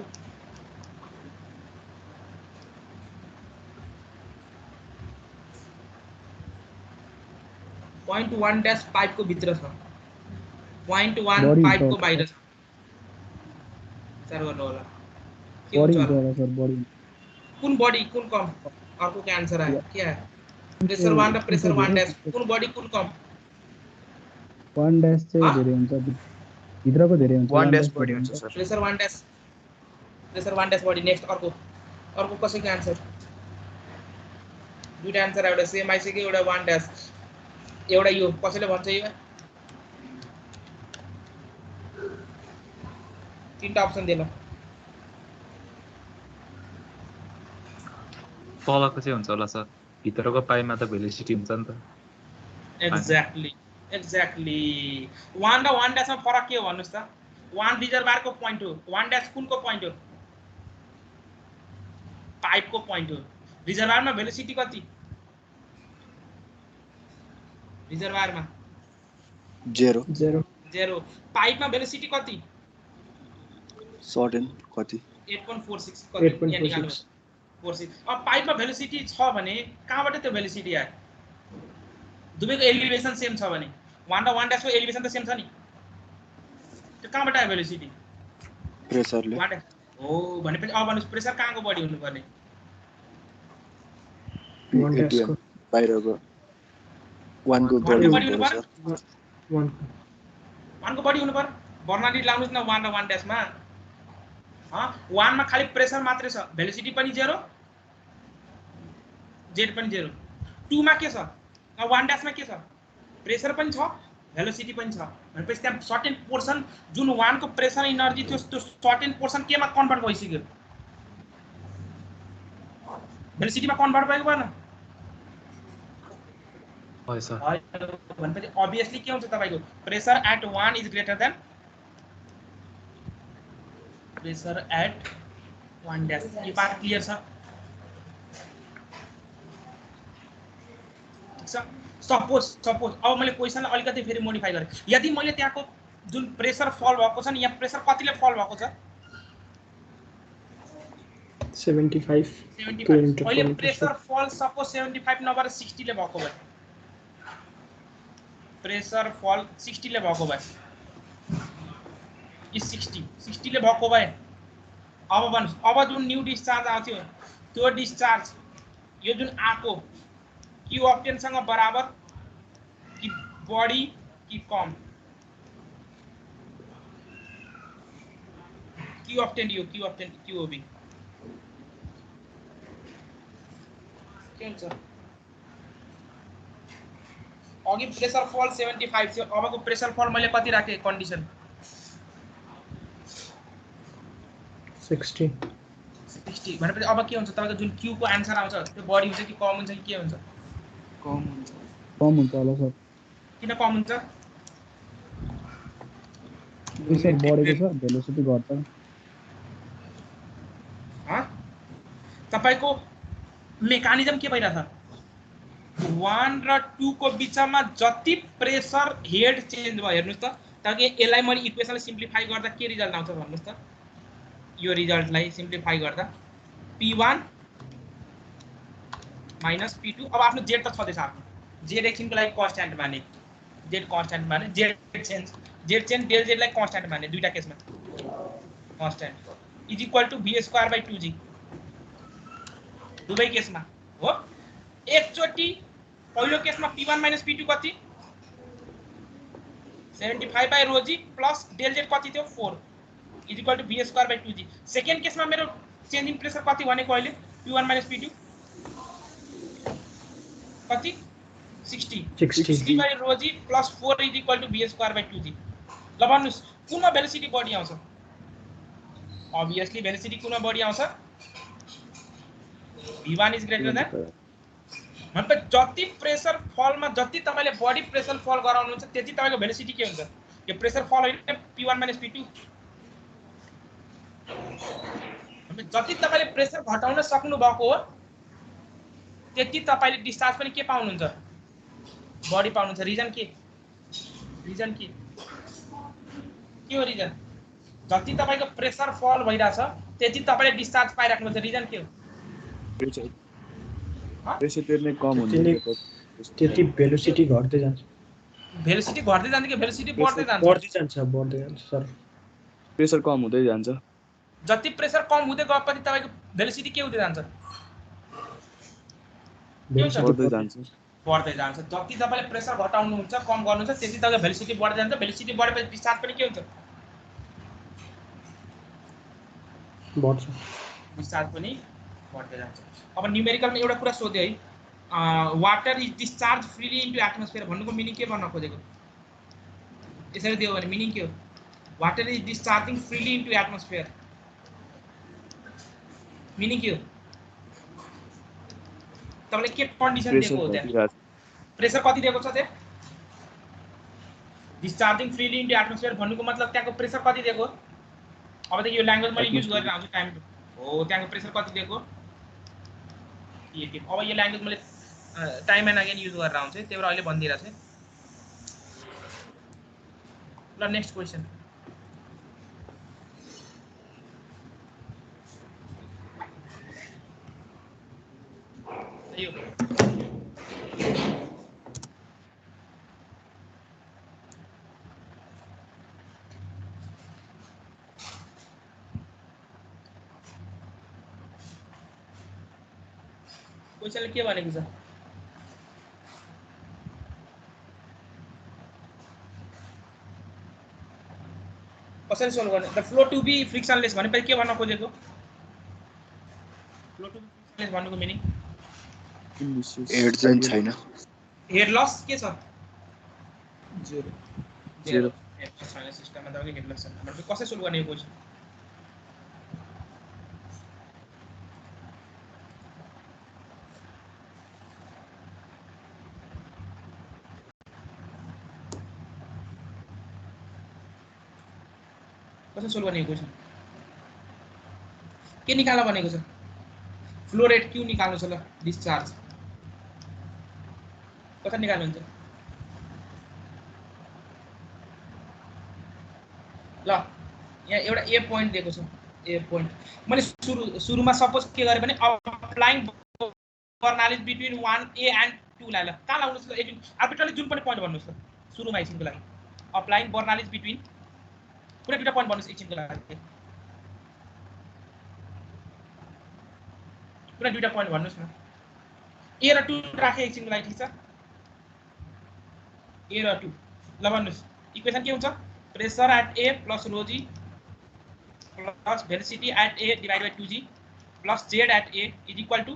point 1 डैश पाइप को भित्र छ point 1 पाइप को बाहिर छ विचार गर्नु होला के हुन्छ सर बडी कुन बडी कुन कम अर्को के आन्सर आयो के आयो प्रेसर 1 र प्रेसर 1 डैश कुन बडी कुन कम 1 डैश चाहिँ धेरै हुन्छ भित्रको धेरै हुन्छ 1 डैश बडी हुन्छ sir pressure 1 dash body next अर्को कसैको आन्सर दुईटा आन्सर एउटा सेम आइसक्यो एउटा 1 डैश एउटा यो कसैले भन्छ यो तीनटा अप्सन देन तलको चाहिँ हुन्छ होला सर भित्रको पाइपमा त भेलोसिटी हुन्छ नि त एक्ज्याक्टली 1 र 1 डैश मा फरक के हो भन्नुस् त 1 रिजर्भर को प्वाइन्ट हो 1 डैश कुन को प्वाइन्ट हो पाइप को प्वाइन्ट हो रिजर्भर मा भेलोसिटी कति रिजर्भर मा 0 पाइप मा भेलोसिटी कति सर्टेन कति 8.46 कति यहाँ निकाल्नु 46 अब पाइप मा भेलोसिटी छ भने कहाँबाट त्यो भेलोसिटी आयो दुवैको एलिभेसन सेम छ भने 1 र 1 डैश को एलिभेसन त सेम छ नि त्यो कहाँबाट आयो भेलोसिटी प्रेसरले हो भनेपछि अब भन्नुस् प्रेसर कहाँको बढी हुनु पर्ने बाहिरको 1 को बढी हुनु पर्छ 1 को बढी हुनु पर्छ बर्नाली लाउनुस् न 1 र 1 डैश मा 1 मा खाली प्रेसर मात्रै छ भेलोसिटी पनि 0 जेड पनि 0 2 मा के छ 1 मा के छ प्रेसर पनि छ भेलोसिटी पनि छ भनेपछि त्यहाँ सर्टेन पोर्सन जुन 1 को प्रेसर एनर्जी थियो त्यो सर्टेन पोर्सन केमा कन्भर्ट भइसक्यो भेलोसिटीमा कन्भर्ट भएको भएन भयो सर भनेपछि obviously के हुन्छ तपाईको pressure at 1 is greater than pressure at 1 dash यो पार्ट क्लियर छ ठीक छ सपोज अब मैले क्वेशनलाई अलिकति फेरि मोडिफाई गरे यदि मैले त्यहाँको जुन प्रेसर फल भएको छ नि यहाँ प्रेसर कतिले फल भएको छ 75 अहिले प्रेसर फल सपोज 75 नभएर 60 ले भएको भए प्रेसर फल 60 ले भएको भए इज 60 ले भएको भए अब भन्नुस् अब जुन न्यू डिस्चार्ज आउँथ्यो त्यो डिस्चार्ज यो जुन आको क्यू ऑक्टेन सँग बराबर कि बढी कि कम क्यू ऑक्टेन क्यूओबी के हुन्छ अघि प्रेसर फल 75 थियो अबको प्रेसर फल मैले कति राखे कन्डिसन 60 भनेपछि अब के हुन्छ तपाईको जुन क्यू को आन्सर आउँछ त्यो बढी हुन्छ कि कम हुन्छ कि के हुन्छ कम हुन्छ होला सर किन कम हुन्छ प्रेसर बढेको छ भेलोसिटी घट्छ तपाईको मेकानिजम के भइराछ 1 र 2 को बीचमा जति प्रेसर हेड चेन्ज भयो हेर्नुस् त ताकि यसलाई मैले इक्वेसनलाई सिम्प्लिफाई गर्दा के रिजल्ट आउँछ भन्नुस् त यो रिजल्टलाई सिम्प्लिफाई गर्दा P1 माइनस P2 अब आफ्नो z त छदैछ आफ्नो z एकछिनको लागि कन्स्ट्यान्ट माने z कन्स्ट्यान्ट माने z चेन्ज डेल z लाई कन्स्ट्यान्ट माने दुईटा केसमा constant is equal to v²/2g दुवै केसमा हो एकचोटी पहिलो केसमा P1 माइनस P2 कति 75/ρg प्लस डेल z कति थियो 4 is equal to v²/2g second केसमा मेरो चेन्ज इन प्रेसर कति भनेको अहिले P1 माइनस P2 कति 60/ρg plus 4 is equal to v²/2g ल भन्नुस् कुन भेलोसिटी बढी आउँछ obviously भेलोसिटी कुन बढी आउँछ v1 इज ग्रेटर देन मतलब जति प्रेसर फलमा जति तपाईले बडी प्रेसर फल गराउनुहुन्छ त्यति तपाईको भेलोसिटी के हुन्छ यो प्रेसर फल होइन P1 माइनस P2 जति तपाईले प्रेसर घटाउन सक्नु भएको हो त्यति तपाईले डिस्चार्ज पनि के पाउनुहुन्छ बडी पाउनुहुन्छ रिजन के हो रिजन जति तपाईको प्रेसर फल भइराछ त्यति तपाईले डिस्चार्ज पाइराख्नुहुन्छ रिजन के हो प्रेसर त्यसले कम हुन्छ त्यति भेलोसिटी घट्दै जान्छ कि भेलोसिटी बढ्दै जान्छ सर प्रेसर कम हुँदै जान्छ जति प्रेसर कम हुँदै गएपछि तपाईको भेलोसिटी के हुँदै जान्छ बढ्दै जान्छ जति तपाईले प्रेसर घटाउनुहुन्छ कम गर्नुहुन्छ त्यति तपाईको भेलोसिटी बढ्दै जान्छ भेलोसिटी बढेपछि डिस्चार्ज पनि के हुन्छ बढ्छ डिस्चार्ज पनि बढ्दै जान्छ अब न्यूमेरिकलमा एउटा कुरा सोधे है water is discharge freely into atmosphere भन्नुको मिनिङ के भन्न खोजेको यसरी दियो भने मिनिङ के हो water is डिस्चार्जिङ freely into atmosphere meaning के हो तपाईले के कन्डिसन दिएको हो त्यहाँ प्रेसर कति दिएको छ त्यहाँ डिस्चार्जिङ फ्रीली इन्टु एटमोस्फियर भन्नुको मतलब त्यहाँको प्रेसर कति दिएको अब त यो ल्याङ्ग्वेज मैले युज गरेर आउँछु टाइम हो त्यहाँको प्रेसर कति दिएको अब यो ल्याङ्ग्वेज मैले टाइम एन्ड अगेन युज गरेर आउँछु त्यही भएर अहिले भनिदिइरहेको छु ल नेक्स्ट क्वेसन यो क्वेशनले के भनेको छ कसरी सोल्भ गर्ने the flow to be frictionless भनेपछि के भन्न खोजेको फ्लो टु बी फ्रिक्सनलेस भन्नुको मिनिङ हेड चाहिँ छैन हेड लस के छ 0 हेड लस छैन सिस्टममा त हेड लस छैन हामीले कसरी सोल्भ गर्ने यो क्वेशन कसरी सोल्भ गर्ने यो क्वेशन के निकाल्न भनेको छ फ्लो रेट क्यू निकाल्नु छ ल डिस्चार्ज कसरी निकाल्नुहुन्छ ल यहाँ एउटा ए पोइन्ट दिएको छ ए पोइन्ट मैले सुरुमा सपोज के गरे भने applying Bernoulli's between 1a and 2 लाई ल कहाँ लाउनुस् ल आर्बिट्रली जुन पनि पोइन्ट भन्नुस् ल सुरुमा एकछिनको लागि अप्लाइङ बर्नालिज बिट्विन कुनै दुईटा पोइन्ट भन्नुस् एकछिनको लागि कुनै दुईटा पोइन्ट भन्नुस् न ए र 2 राखे एकछिनको लागि ठीक छ ए र 2 ल भन्नुस् इक्वेसन के हुन्छ pressure at A plus rho G plus velocity at A divided by 2G plus Z at A is equal to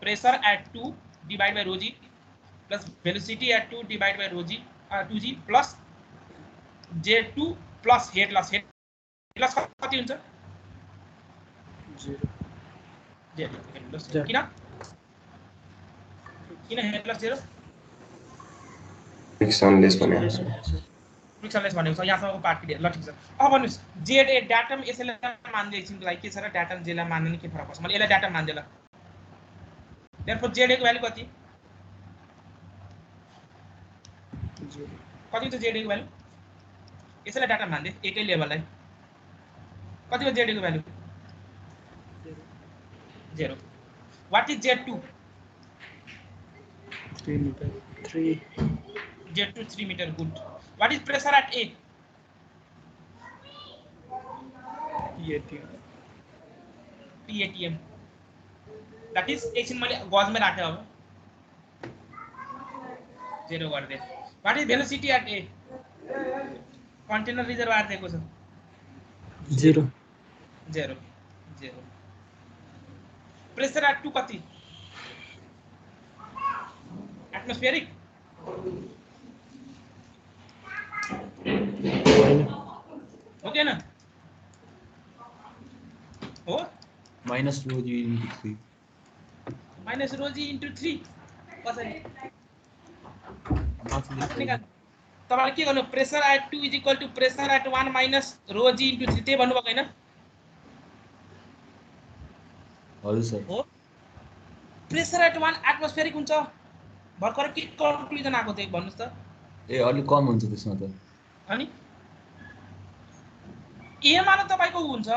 pressure at 2 divided by rho G plus velocity at 2 divided by rho G 2G plus Z2 plus head loss कति हुन्छ 0 किन head loss 0 frictionless भने frictionless भनेको छ यहाँसम्मको part clear ल ठीक छ अब भन्नुस् जेड ए डाटम यसैलाई मान्दै एकछिनको लागि के छ र डाटम जेलाई मान्नु नि के फरक पर्छ मैले यसलाई डाटम मान्दै ल देयरफोर जेड ए को भ्यालु कति कति छ जेड ए को भ्यालु यसैलाई डाटम मान्दै एकै लेभललाई कति हो जेड ए को value 0 what is Z 2 3 meter 3 Z2 3 meter good. What is pressure at A? PATM. That is एकछिन मैले गज में राखे अब 0 कर दे. What is velocity at A? Container reservoir देखो सर 0 Pressure at 2 कति? Atmospheric ओके ना हो minus rho g into 3 minus rho g into 3 कसरी तपाईले के गर्नु pressure at 2 is equal to pressure at 1 minus rho g into 3 त्यही भन्नु भएको हैन हजुर सर हो प्रेशर एट 1 एटमोस्फेरिक हुन्छ भर्खर के कन्क्लुजन आको थियो भन्नुस् त ए अलि कम हुन्छ त्यसमा त अनि ए मा न तपाईको हुन्छ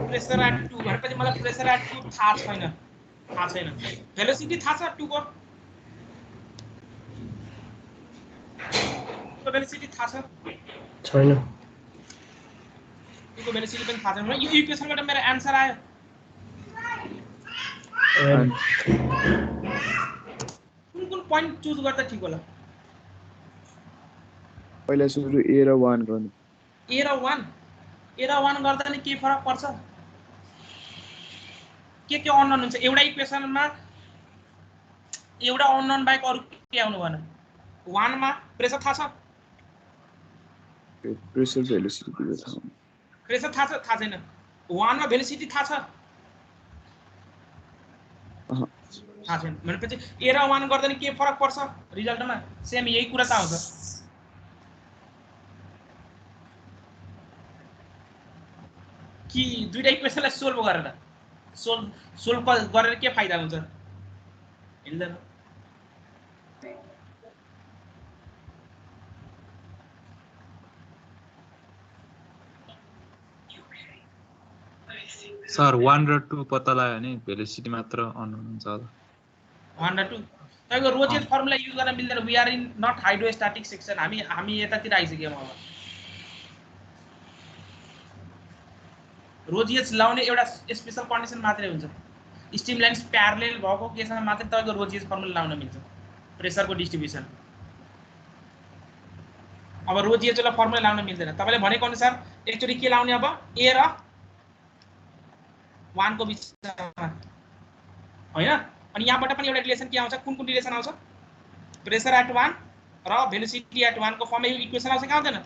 प्रेशर एट 2 भनेपछि मलाई प्रेशर एट 2 थाहा छैन भेलोसिटी थाहा छ 2 को भेलोसिटी थाहा छ छैन 2 को भेलोसिटी पनि थाहा छैन यो इक्वेसनबाट मेरो आन्सर आयो कुन पॉइन्ट चुज गर्दा ठीक होला पहिला सुरु A र 1 गर्नु A र 1 गर्दा नि के फरक पर्छ के अननोन हुन्छ एउटा इक्वेसनमा एउटा अननोन बाइक अरु के आउनु भन 1 मा प्रेशर थाहा छ प्रेशर भेलोसिटी दिएको छ प्रेशर थाहा छैन 1 मा भेलोसिटी थाहा छ थाहा छैन भनेपछि A र 1 गर्दा नि के फरक पर्छ रिजल्टमा सेम यही कुरा त आउँछ कि दुईटा इक्वेसनलाई सोल्भ गरेर सोल्भ गरेर के फाइदा हुन्छ हिँड्दैन सर 1 र 2 पत्ता लाग्यो भने भेलोसिटी मात्र अननोन हुन्छ होला 1 र 2 तपाईँको रोजियस फर्मुला युज गर्न मिल्दैन we are in not hydrostatic section हामी यतातिर आइसक्यौँ अब रोजियस लाउने एउटा स्पेशल कन्डिसन मात्रै हुन्छ स्टिम लाइन्स प्यारलेल भएको केसमा मात्रै तपाईँको रोजियस फर्मुला लाउन मिल्छ प्रेसरको डिस्ट्रिब्युसन अब रोजियसलाई फर्मुला लाउन मिल्दैन तपाईले भनेको अनुसार एकचोटी के लाउने अब ए र 1 को बीचमा हैन अनि यहाँबाट पनि एउटा रिलेसन के आउँछ कुन रिलेसन आउँछ प्रेसर एट 1 र भेलोसिटी एट 1 को फर्ममा यो इक्वेसन आउँछ कि आउँदैन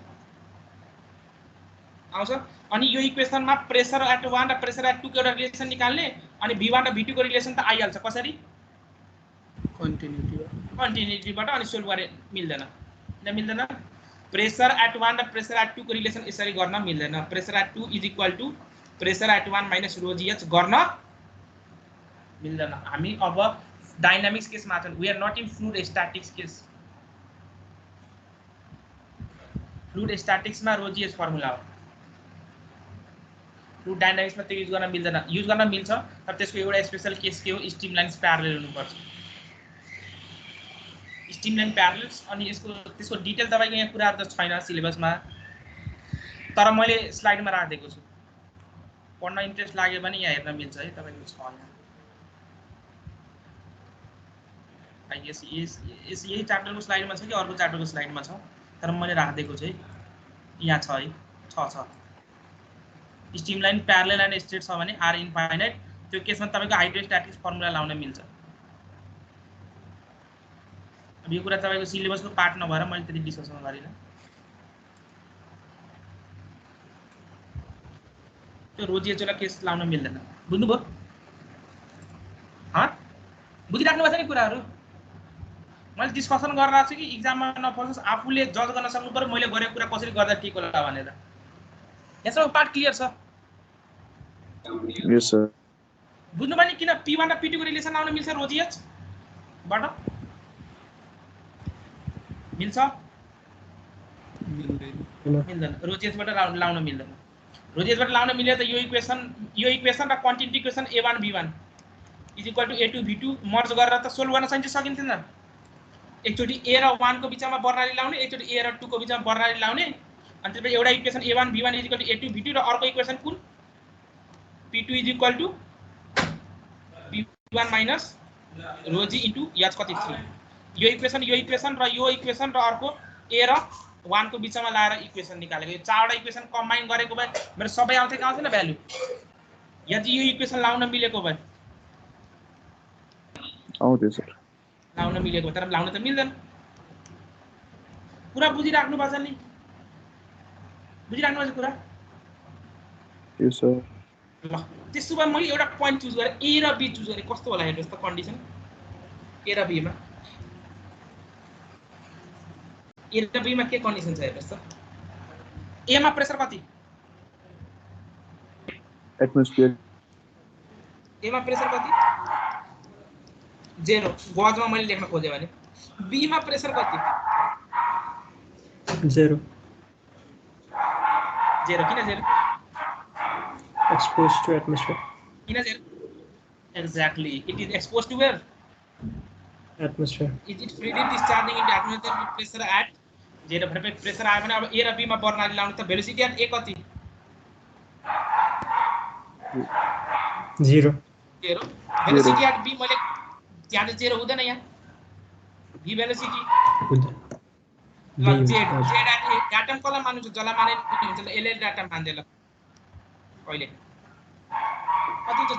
आउँछ अनि यो इक्वेसनमा प्रेसर एट 1 र प्रेसर एट 2 को एउटा रिलेसन निकाल्ने अनि v1 र v2 को रिलेसन त आइहाल्छ कसरी कन्टिन्युटीबाट अनि सोल्भ गरे मिल्दैन प्रेसर एट 1 र प्रेसर एट 2 को रिलेसन यसरी गर्न मिल्दैन pressure at 2 is equal to pressure at 1 minus rho g h गर्न मिल्दैन हामी अब डायनामिक्स केसमा छौं we are not in fluid statics case fluid statics मा रो जीएच फर्मुला हो फ्लुइड डायनामिक्स मा त्यो युज गर्न मिल्दैन युज गर्न मिल्छ तर त्यसको एउटा स्पेशल केस के हो स्ट्रिम लाइन्स प्यारलल हुनुपर्छ स्ट्रिम लाइन प्यारलल्स अनि त्यसको डिटेल तपाईको यहाँ कुराहरु त छैन सिलेबसमा तर मैले स्लाइडमा राखेको छु पढ्न इन्ट्रेस्ट लाग्यो भने यहाँ हेर्न मिल्छ है तपाईको छ यहाँ यही च्याप्टरको स्लाइडमा छ कि अर्को च्याप्टरको स्लाइडमा छ तर मैले राखेको छु है यहाँ छ है छ stream line parallel and straight छ भने आर इन्फाइनाइट त्यो केसमा तपाईको हाइड्रोस्ट्याटिक्स फर्मुला लाउन मिल्छ अब यो कुरा तपाईको सिलेबसको पार्ट नभएर मैले त्यति डिस्कसन गरिन त्यो रोजिएचोला केस लाउन मिल्दैन बुझ्नुभयो बुझिराख्नु भएको छ नि कुराहरु मैले डिस्कसन गरिरहेको छु कि एक्जाममा नफर्सोस् आफूले जज गर्न सक्नु पर्यो मैले गरेको कुरा कसरी गर्दा ठीक होला भनेर यसको पार्ट क्लियर छ यस सर बुझ्नु पनि किन p1 र p2 को रिलेसन लाउन मिल्छ रोजिएच बाट मिल्छ मिल्दैन रोजिएच बाट लाउन मिल्दैन रोजिएच बाट लाउन मिले त यो इक्वेसन र continuity equation a1 b1 is equal to a2 v2 merge गरेर त सोल्भ गर्न सकिन्थेन एकचोटी a र 1 को बीचमा बर्नाली लाउने एकचोटी a र 2 को बीचमा बर्नाली लाउने अनि त्यसपछि एउटा equation a1 b1 is equal to a2 v2 र अर्को इक्वेसन कुन p2 is equal to p1 minus rho g into h कति 3 यो इक्वेसन र यो इक्वेसन र अर्को a र 1 को बीचमा लाएर इक्वेसन निकालेको यो चारवटा इक्वेसन कम्बाइन गरेको भए मेरो सबै आउँथ्यो कि आउँथेन भ्यालु यदि यो इक्वेसन लाउन मिलेको भए आउँथ्यो सर लाउन मिलेको तर लाउन त मिल्दैन पुरा बुझिराख्नु पर्छ नि बुझिराख्नु पर्छ कुरा यस सर ल त्यसो भए मैले एउटा पोइन्ट चुज गरे ए र बी चुज गरे कस्तो होला हेर्नुस् त कन्डिसन ए र बी मा ए र बी मा के कन्डिसन छ हेर्नुस् त ए मा प्रेसर कति एटमोस्फियर ए मा प्रेसर कति 0 गजमा मैले लेख्न खोजे भने बी मा प्रेसर कति 0 किन 0 exposed to atmosphere किन 0 exactly it is exposed to where atmosphere is it freely discharging into atmosphere with pressure at 0 भने प्रेसर आयो भने अब ए र बी मा बर्नाली लाउनु त भेलोसिटी एट ए कति 0 भेलोसिटी एट बी मैले यहाँ त 0 हुँदैन यहाँ बी भेलोसिटी ल जेड एट एटम कला मान्नु छ जला माने हुन्छ ल एल एटम मान्दै ल अहिले कति छ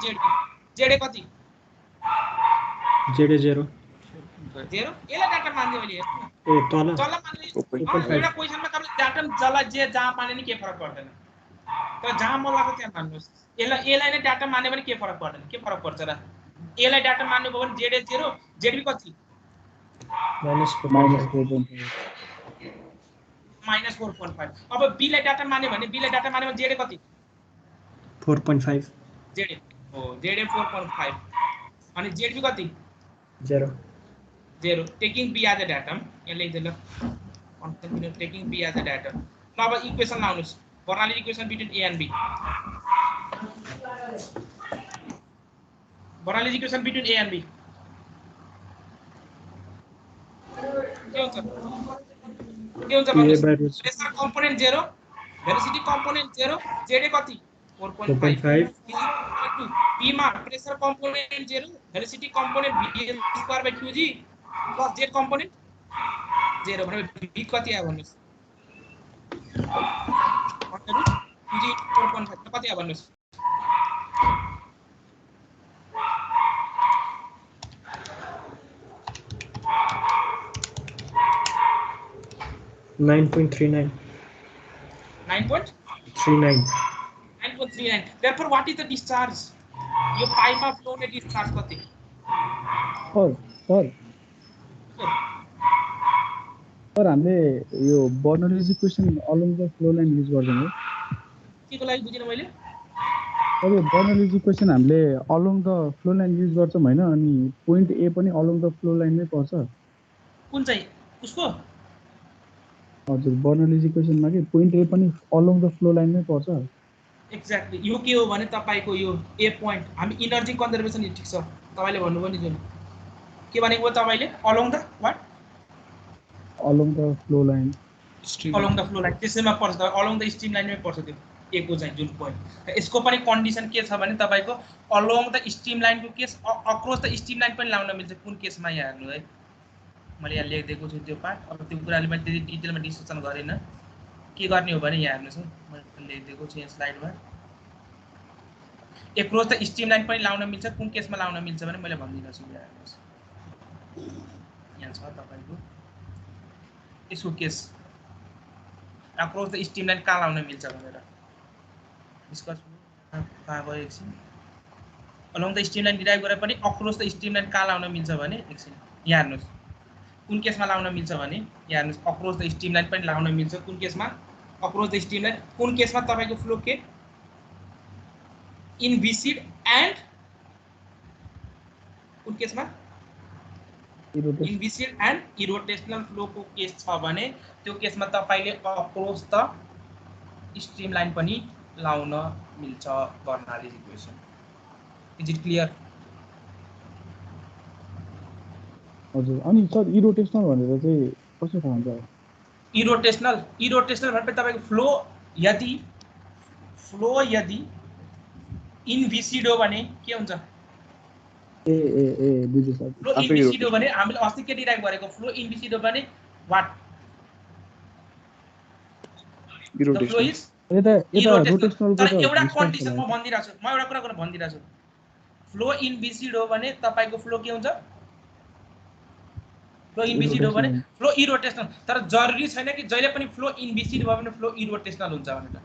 जेड कति जेड 0 एल एटम मान्दै अहिले ए तल जला मान्ने एउटा क्वेशनमा तपाईले एटम जला जे जहाँ माने नि के फरक पर्दैन तर जहाँ मन लाग्छ त्यहाँ मान्नुस् एलाई नै डाटा मान्यो भने के फरक पर्दैन के फरक पर्छ र एलाई डाटा मान्नु भयो भने जेड 0 जेड बी कति -4.5 अब बी लाई डाटा मान्यो भने जेड कति 4.5 जेड हो जेड 4.5 अनि जेड बी कति 0 taking B as a datum यहाँ लेख्दै ल continue taking B as a datum ल अब इक्वेसन लाउनुस् Bernoulli equation between A and B Bernoulli equation between A and B के हुन्छ भन्नुस् pressure component 0 velocity component 0 Z कति 4.5 p मा pressure component 0 velocity component v2/2g plus Z component 0 भने v कति आयो भन्नुस् 4.5 कति आयो भन्नुस् 9.39. 9.39. Therefore, what is the discharge? Your pipe of flow net discharge kati? Sir हामीले यो Bernoulli's equation along the flow line use गर्छौं है के को लागि बुझिन मैले अब यो बर्नौलीज इक्वेसन हामीले along the flow line use गर्छौं हैन अनि पोइन्ट ए पनि अलोङ द फ्लो लाइनमै पर्छ कुन चाहिँ उसको हजुर बर्नौलीज इक्वेसनमा के पोइन्ट ए पनि अलोङ द फ्लो लाइनमै पर्छ एक्ज्याक्टली यो के हो भने तपाईको यो ए पोइन्ट हामी एनर्जी कन्जर्भेसन ठिक छ तपाईले भन्नु पनि जुन के भनेको तपाईले along the what along the flow line along the flow line त्यसैमा पर्छ अलोङ द स्ट्रिम लाइनमै पर्छ त्यो ए को चाहिँ जुन पोइन्ट यसको पनि कन्डिसन के छ भने तपाईको अलोङ द स्ट्रिम लाइनको case across the stream line पनि लाउन मिल्छ कुन केसमा यहाँ हेर्नु है मैले यहाँ लेखिदिएको छु त्यो पार्ट अब त्यो कुराले मैले त्यति डिटेलमा डिस्कसन गरिन के गर्ने हो भने यहाँ हेर्नुस् मैले लेखिदिएको छु यहाँ स्लाइडमा एक्रॉस द स्ट्रिम लाइन पनि लाउन मिल्छ कुन केसमा लाउन मिल्छ भने मैले भन्दिन छु यहाँ हेर्नुस् यहाँ छ तपाईको यसको case across the stream line कहाँ लाउन मिल्छ भनेर डिस्कस कहाँ गयो एकछिन along the stream line derive गरेर पनि अक्रॉस द स्ट्रिम लाइन कहाँ लाउन मिल्छ भने एकछिन यहाँ हेर्नुस् कुन केसमा लाउन मिल्छ भने यहाँ हेर्नुस् अक्रॉस द स्ट्रिम लाइन पनि लाउन मिल्छ कुन केसमा अक्रॉस द स्ट्रिम लाइन कुन केसमा तपाईको फ्लो के इन विसिड एन्ड कुन केसमा इन विसिड एन्ड इरोटेशनल फ्लो को केस छ भने त्यो केसमा तपाईले अक्रॉस द स्ट्रिम लाइन पनि लाउन मिल्छ Bernoulli's equation is it clear हजुर अनि सर इरोटेशनल भनेर चाहिँ कस्तो थाहा हुन्छ इरोटेशनल भनेपछि तपाईको फ्लो यदि इनभिसिड हो भने के हुन्छ ए बुझ्यो सर फ्लो इनभिसिड हो भने हामीले अस्ति के डिराइभ गरेको फ्लो इनभिसिड हो भने what the flow is rotational तर एउटा कन्डिसन म भन्दिरा छु म एउटा कुरा गर्न भन्दिरा छु फ्लो इनभिसिड हो भने तपाईको फ्लो के हुन्छ फ्लो इनभिसिड हो भने फ्लो इरोटेशनल तर जरुरी छैन कि जहिले पनि फ्लो इनभिसिड भयो भने फ्लो इरोटेशनल हुन्छ भनेर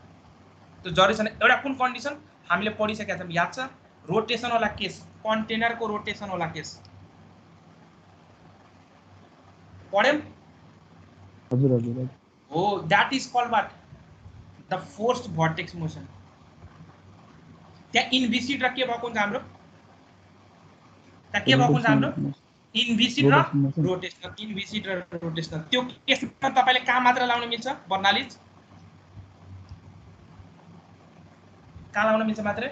त्यो जरुरी छैन एउटा कुन कन्डिसन हामीले पढिसकेका छौं याद छ रोटेशन वाला केस कन्टेनर को रोटेशन वाला केस पढ्यौं हजुर हो that is called what the forced vortex motion त्यहाँ इनभिसिड र के भएको हुन्छ हाम्रो त्यहाँ के भएको हुन्छ हाम्रो इनभिसिड र रोटेशनल त्यो केसमा तपाईले कहाँ मात्र लाउन मिल्छ बर्नौलीज कहाँ लाउन मिल्छ मात्र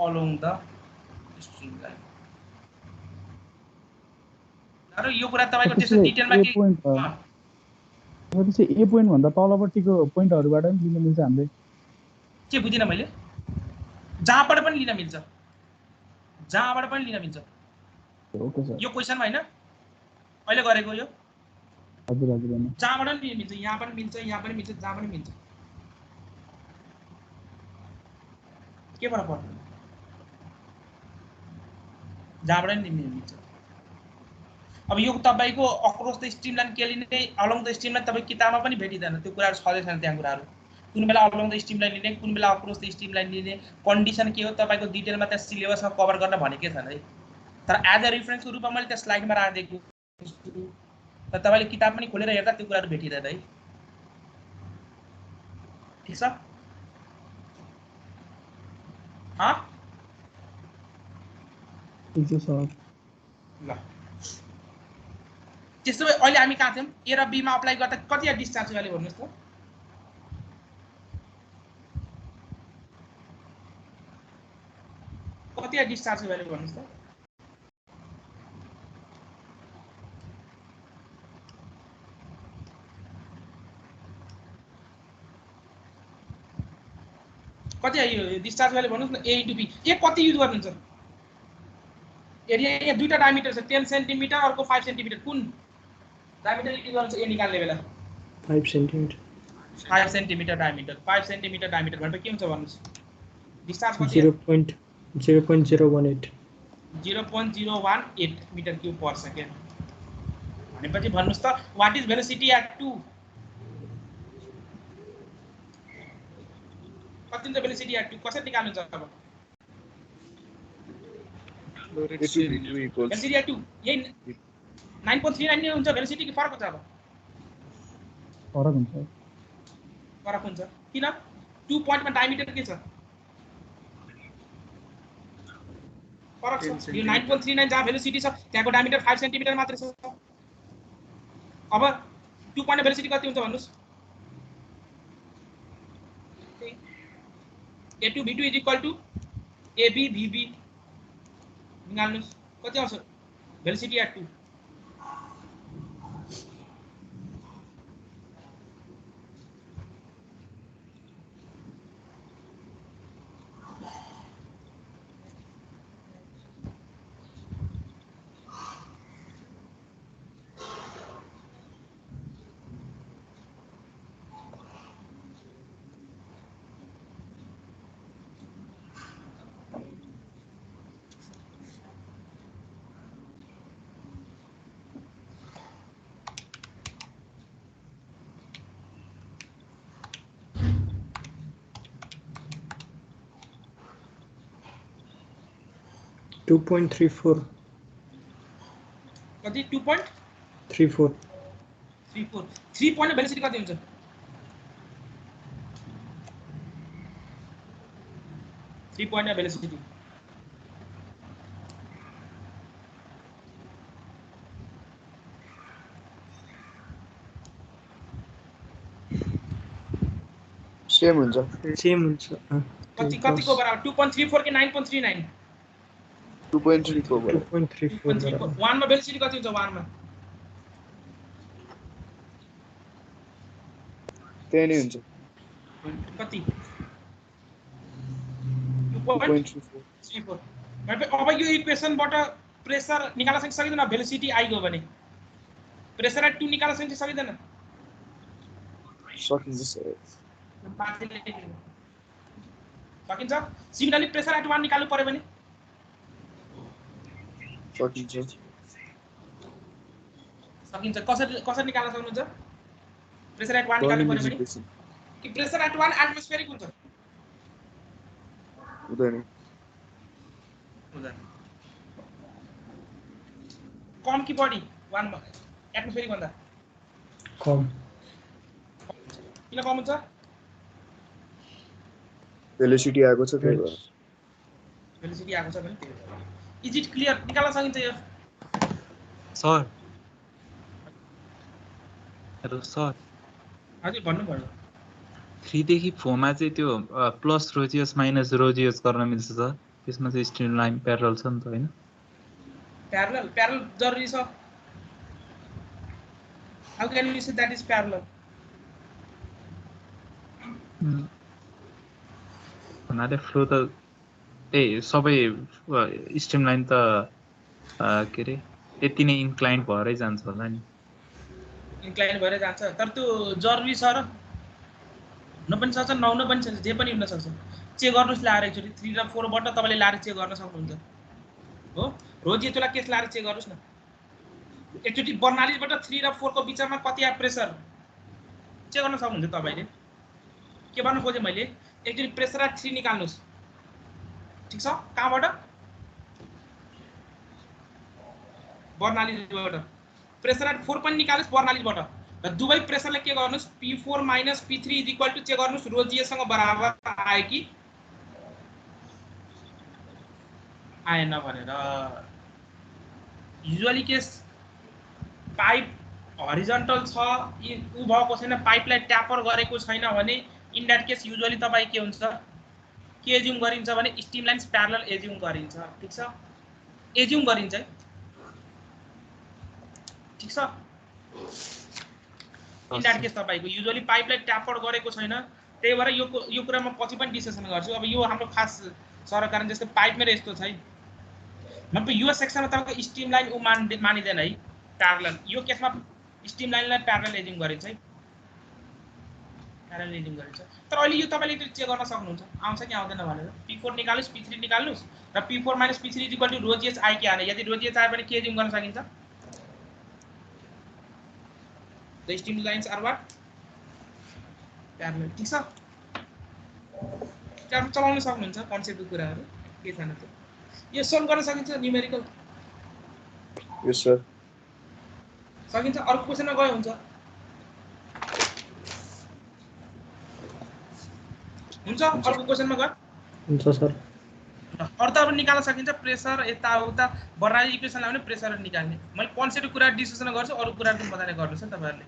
अलोङ द स्ट्रिम लाइन र यो कुरा तपाईको त्यसो डिटेलमा के त्यसै ए पोइन्ट भन्दा तलपट्टिको पोइन्टहरुबाट पनि लिन मिल्छ हामीले के बुझिन मैले जहाँबाट पनि लिन मिल्छ ओके सर यो क्वेशनमा हैन अहिले गरेको यो हजुर जहाँबाट पनि मिल्छ यहाँ पनि मिल्छ जहाँ पनि मिल्छ के फरक पर्छ जहाँबाट पनि मिल्छ अब यो तपाईको अक्रॉस द स्ट्रिम लाइन के लिने अलोङ द स्ट्रिम लाइन तपाई किताबमा पनि भेटिदैन त्यो कुराहरु छँदै छैन त्यहाँ कुराहरु कुन बेला अलोङ द स्ट्रिम लाइन लिने कुन बेला अक्रॉस द स्ट्रिम लाइन लिने कन्डिसन के हो तपाईको डिटेलमा त्यहाँ सिलेबसमा कभर गर्न भनेकै छैन है तर एज अ रेफरेन्सको रूपमा मैले त्यहाँ स्लाइडमा राखेको तर तपाईले किताब पनि खोलेर हेर्दा त्यो कुराहरु भेटिदैन है ठीक छ ह ठीक छ सर ल त्यसो भए अहिले हामी कहाँ थियौं ए र बी मा अप्लाई गर्दा कति डिस्चार्ज भ्यालु भन्नुस् त कति डिस्चार्ज भ्यालु भन्नुस् त कति आयो डिस्चार्ज भ्यालु भन्नुस् न a * b ए कति युज गर्नुहुन्छ एरिया यहाँ दुईटा डायमिटर छ 10 सेन्टिमिटर अर्को 5 सेन्टिमिटर कुन डायमिटर युज गर्नुहुन्छ ए निकाल्ने बेला 5 centimetre 5 centimetre diameter 5 centimetre diameter भनेपछि के हुन्छ भन्नुस् डिस्चार्ज कति 0.018 मिटर क्यूब पर सेकेन्ड भनेपछि भन्नुस् त व्हाट इज भेलोसिटी एट 2 कति हुन्छ भेलोसिटी एट 2 कसरी निकाल्नु छ अब भेलोसिटी एट 2 यही 9.39 नै हुन्छ भेलोसिटी कि फरक हुन्छ अब फरक हुन्छ किन 2 पोइन्टमा डायमिटर के छ फरक छ यो 9.39 जहाँ भेलोसिटी छ त्यहाँको डायमिटर 5 सेन्टिमिटर मात्र छ अब 2 पोइन्ट भेलोसिटी कति हुन्छ भन्नुस् a2 b2 = ab vb निकाल्नुस् कति आउँछ भेलोसिटी एट 2 2.34 कति 2.34 3 पोइन्ट भेलोसिटी कति हुन्छ 3 पोइन्ट भेलोसिटी सेम हुन्छ कति कतिको बराबर 2.34 कि 9.39 2.34 बराबर 2.34 1 मा भेलोसिटी कति हुन्छ 1 मा त्यही नै हुन्छ कति 2.34 अब यो इक्वेसनबाट प्रेसर निकाल्न सकिदैन भेलोसिटी आइगयो भने प्रेसर एट 2 निकाल्न सकिदैन सकिन्छ सकिन्छ सिमिलरली प्रेसर एट 1 निकाल्नु पर्यो भने सकिन्छ कसरी निकाल्न सक्नुहुन्छ प्रेसर एट 1 निकाल्नु पर्यो भने कि प्रेसर एट 1 एटमोस्फेरिक हुन्छ हुँदैन कम कि बढी 1 मा एटमोस्फेरिक भन्दा कम किन कम हुन्छ भेलोसिटी आएको छ त्यही भएर भेलोसिटी आएको छ भने इज इट क्लियर निकाल्न सकिन्छ यो सर हेलो सर हजुर भन्नु पर्यो 3 देखि 4 मा चाहिँ त्यो प्लस रोजियस माइनस रोजियस गर्न मिल्छ सर त्यसमा चाहिँ स्ट्रिम लाइन प्यारलल छ नि त हैन प्यारलल जरुरी छ how can you say that is parallel भन्नाले फ्लो त सबै स्ट्रिम लाइन त के रे यति नै इन्क्लाइन्ड भएरै जान्छ होला नि इन्क्लाइन भएर जान्छ तर त्यो जरुरी छ र हुन पनि सक्छ नहुन पनि सक्छ जे पनि हुन सक्छ चेक गर्नुस् लाएर एकचोटि 3 र 4 बाट तपाईले लाएर चेक गर्न सक्नुहुन्छ हो रोज यतोला केस लाएर चेक गर्नुस् न एकचोटि बर्नालीबाट 3 र 4 को बीचमा कति आ प्रेसर चेक गर्न सक्नुहुन्छ तपाईले के भन्नु खोजे मैले एकचोटि प्रेसर एट 3 निकाल्नुस् ठीक छ कहाँबाट बर्नालीबाट प्रेसर एट 4 पनि निकाल्नुस् बर्नालीबाट र दुवै प्रेसरले के गर्नुस् P4 - P3 = चेक गर्नुस् रोजियस सँग बराबर आयो कि आएन भनेर युजुअली केस पाइप हरिजन्टल छ उ भएको छैन पाइपलाई ट्यापर गरेको छैन भने इन दैट केस युजुअली तपाई के हुन्छ के एज्युम गरिन्छ भने स्टिम लाइन्स प्यारलल एज्युम गरिन्छ ठीक छ एज्युम गरिन्छ ठीक छ इन दैट केस तपाईको युजुअली पाइपलाई ट्यापर गरेको छैन त्यही भएर यो कुरा म पछि पनि डिस्कसन गर्छु। अब यो हाम्रो खास सरकारण जस्तै पाइप मेरो यस्तो छ है, मतलब यो सेक्सनमा तपाईँको स्ट्रिम लाइन मानिँदैन है, प्यारलल। यो केसमा स्ट्रिम लाइनलाई प्यारललिजम गरिन्छ है, प्यारललिजम गरिन्छ। तर अहिले यो तपाईँले त्यो चेक गर्न सक्नुहुन्छ आउँछ कि आउँदैन भनेर। P4 निकाल्नुहोस्, P3 निकाल्नुहोस् र P4 - P3 = ρGH आयो कि आएन। यदि ρGH आयो भने के एज्युम गर्न सकिन्छ? The stream lines are what? Parallel. ठीक छ, त्यहाँ चलाउन सक्नुहुन्छ कन्सेप्टको कुराहरू, के छैन त्यो। यो सोल्भ गर्न सकिन्छ न्युमेरिकल? यस सर सकिन्छ। अर्को क्वेसनमा गयो हुन्छ? हुन्छ, अर्को क्वेसनमा गयो हुन्छ सर। अर्थहरू निकाल्न सकिन्छ। प्रेसर यताउता बर्नाली इक्वेसनलाई पनि प्रेसर निकाल्ने। मैले कन्सेप्टको कुरा डिस्कसन गर्छु, अरू कुराहरू पनि बताएर गर्नुहोस् है तपाईँहरूले।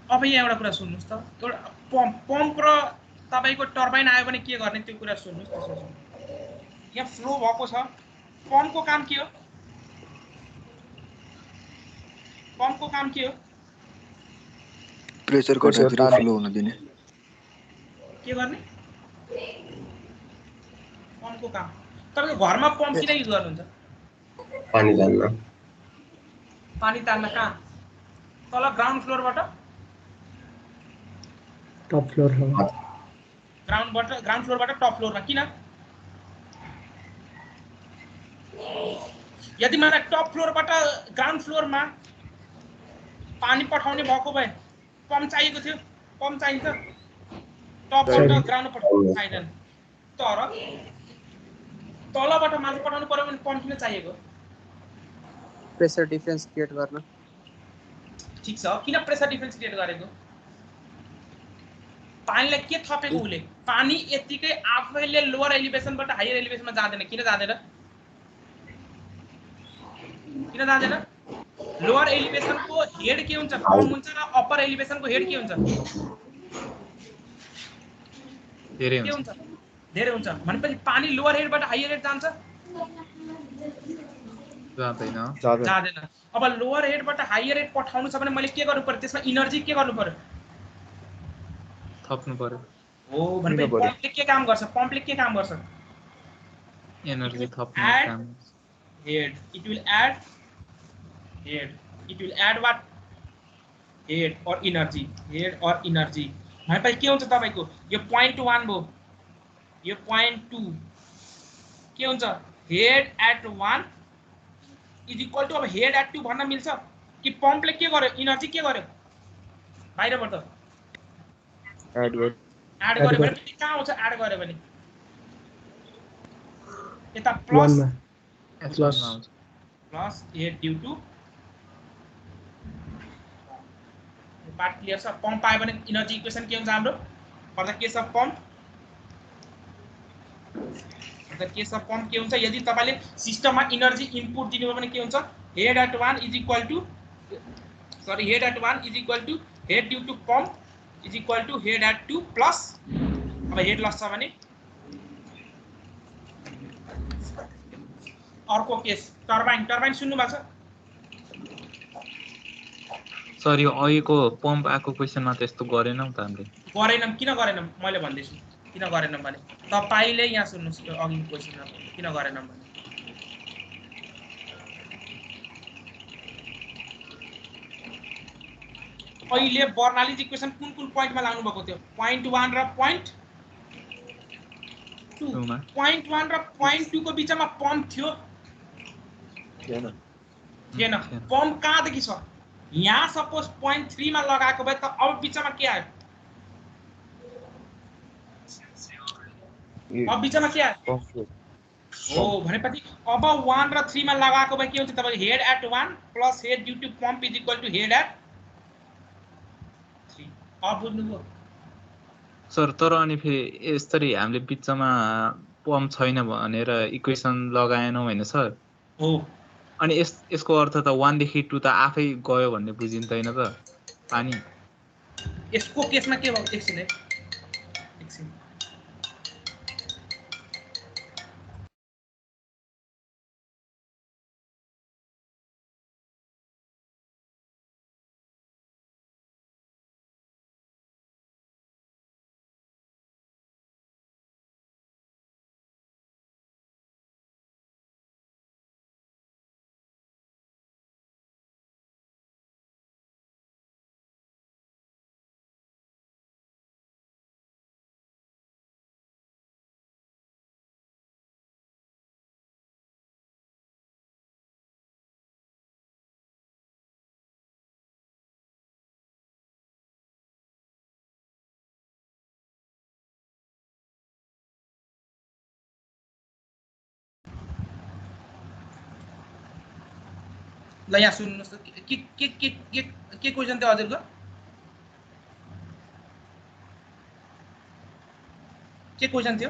अब यहाँ एउटा कुरा सुन्नुहोस् त, एउटा पम्प र तपाईँको टर्बाइन आयो भने के गर्ने त्यो कुरा सुन्नुहोस् त। यहाँ फ्लो भएको छ, पम्पको काम के हो? पम्पको काम के हो? प्रेसर घट्दाखेरि फ्लो हुन दिने। के गर्ने? पम्पको काम। तपाईँको घरमा पम्प किन युज गर्नुहुन्छ? पानी तान्न। पानी तान्न। कहाँ? तल ग्राउन्ड फ्लोरबाट? टप फ्लोर हो। ग्राउन्ड फ्लोरबाट टप फ्लोरमा किन? यदि मलाई टप फ्लोरबाट ग्राउन्ड फ्लोरमा पानी पठाउने भएको भए पम्प चाहिएको थियो, पम्प चाहिन्छ। टपबाट ग्राउन्ड पठाउनु चाहिँदैन। तर तलबाट माथि पठाउनु पर्यो भने पम्प किन चाहिएको? प्रेसर डिफरेन्स क्रिएट गर्न। ठीक छ, किन प्रेसर डिफरेन्स क्रिएट गरेको? पानीलाई के थपेको उले? पानी यतिकै आफैले लोअर एलिभेसनबाट हायर एलिभेसनमा जाँदैन। किन जाँदैन? किन जाँदैन? लोअर एलिभेसनको हेड के हुन्छ? कम हुन्छ र अप्पर एलिभेसनको हेड के हुन्छ? धेरै के हुन्छ। हुन्छ? धेरै हुन्छ। भनेपछि पानी लोअर हेडबाट हायर हेड जान्छ? जाँदैन। अब लोअर हेडबाट हायर हेड पठाउनु छ भने मैले के गर्नु पर्यो? त्यसमा इनर्जी के गर्नु पर्यो? थप्नु पर्यो। हो, भनेपछि पम्पले के काम गर्छ? पम्पले के काम गर्छ? एनर्जी थप्ने काम। Head, it will add head, it will add what? Head और इनर्जी, हेड और इनर्जी। भनेपछि के हुन्छ तपाईको? यो 0.1 भयो, यो 0.2 के हुन्छ? Head at 1 is equal to, अब हेड एट 2 भन्न मिल्छ कि पम्पले के गर्यो? इनर्जी के गर्यो? बाहिरबाट एड गर्यो भने कहाँ आउँछ? एड गर्यो भने यता plus plus head due to part clear छ। पम्प आयो भने इनर्जी इक्वेसन के हुन्छ हाम्रो? For the case of pump, for the case of pump के हुन्छ? यदि तपाईले सिस्टममा इनर्जी इनपुट दिनुभयो भने के हुन्छ? Head at 1 is equal to, sorry, head at 1 is equal to head due to pump is equal to head at 2 plus, अब हेड लस छ भने अर्को केस टर्बाइन। टर्बाइन सुन्नु भएको छ? सर यो अहिलेको पम्प आएको क्वेसनमा त्यस्तो गरेनौँ त हामीले। गरेनौँ। किन गरेनौँ? मैले भन्दैछु किन गरेनौँ भने तपाईले यहाँ सुन्नुस्, यो अघि क्वेसनमा किन गरेनौँ भने अहिले बर्नालीज इक्वेसन कुन कुन पोइन्टमा लाउनु भएको थियो? 0.1 र 0.2 मा। 0.1 र 0.2 को बीचमा पम्प थियो? थिएन। पम्प कहाँदेखि छ? यहाँ सपोज 0.3 मा लगाएको भए त अब बीचमा के आयो? अब बीचमा के आयो? हो, भनेपछि अब 1 र 3 मा लगाएको भए के हुन्छ? तपाईको head at 1 plus head due to pump is equal to head at 3। अब बुझ्नुभयो? सर तर अनि फेरि यसरी हामीले बिचमा पम्प छैन भनेर इक्वेसन लगाएनौँ होइन सर? हो। अनि यसको अर्थ त 1 देखि 2 त आफै गयो भन्ने बुझिँदैन त पानी? यसको केसमा के भयो? एकछिन ल यहाँ सुन्नुस् त के क्वेशन थियो हजुरको के क्वेशन थियो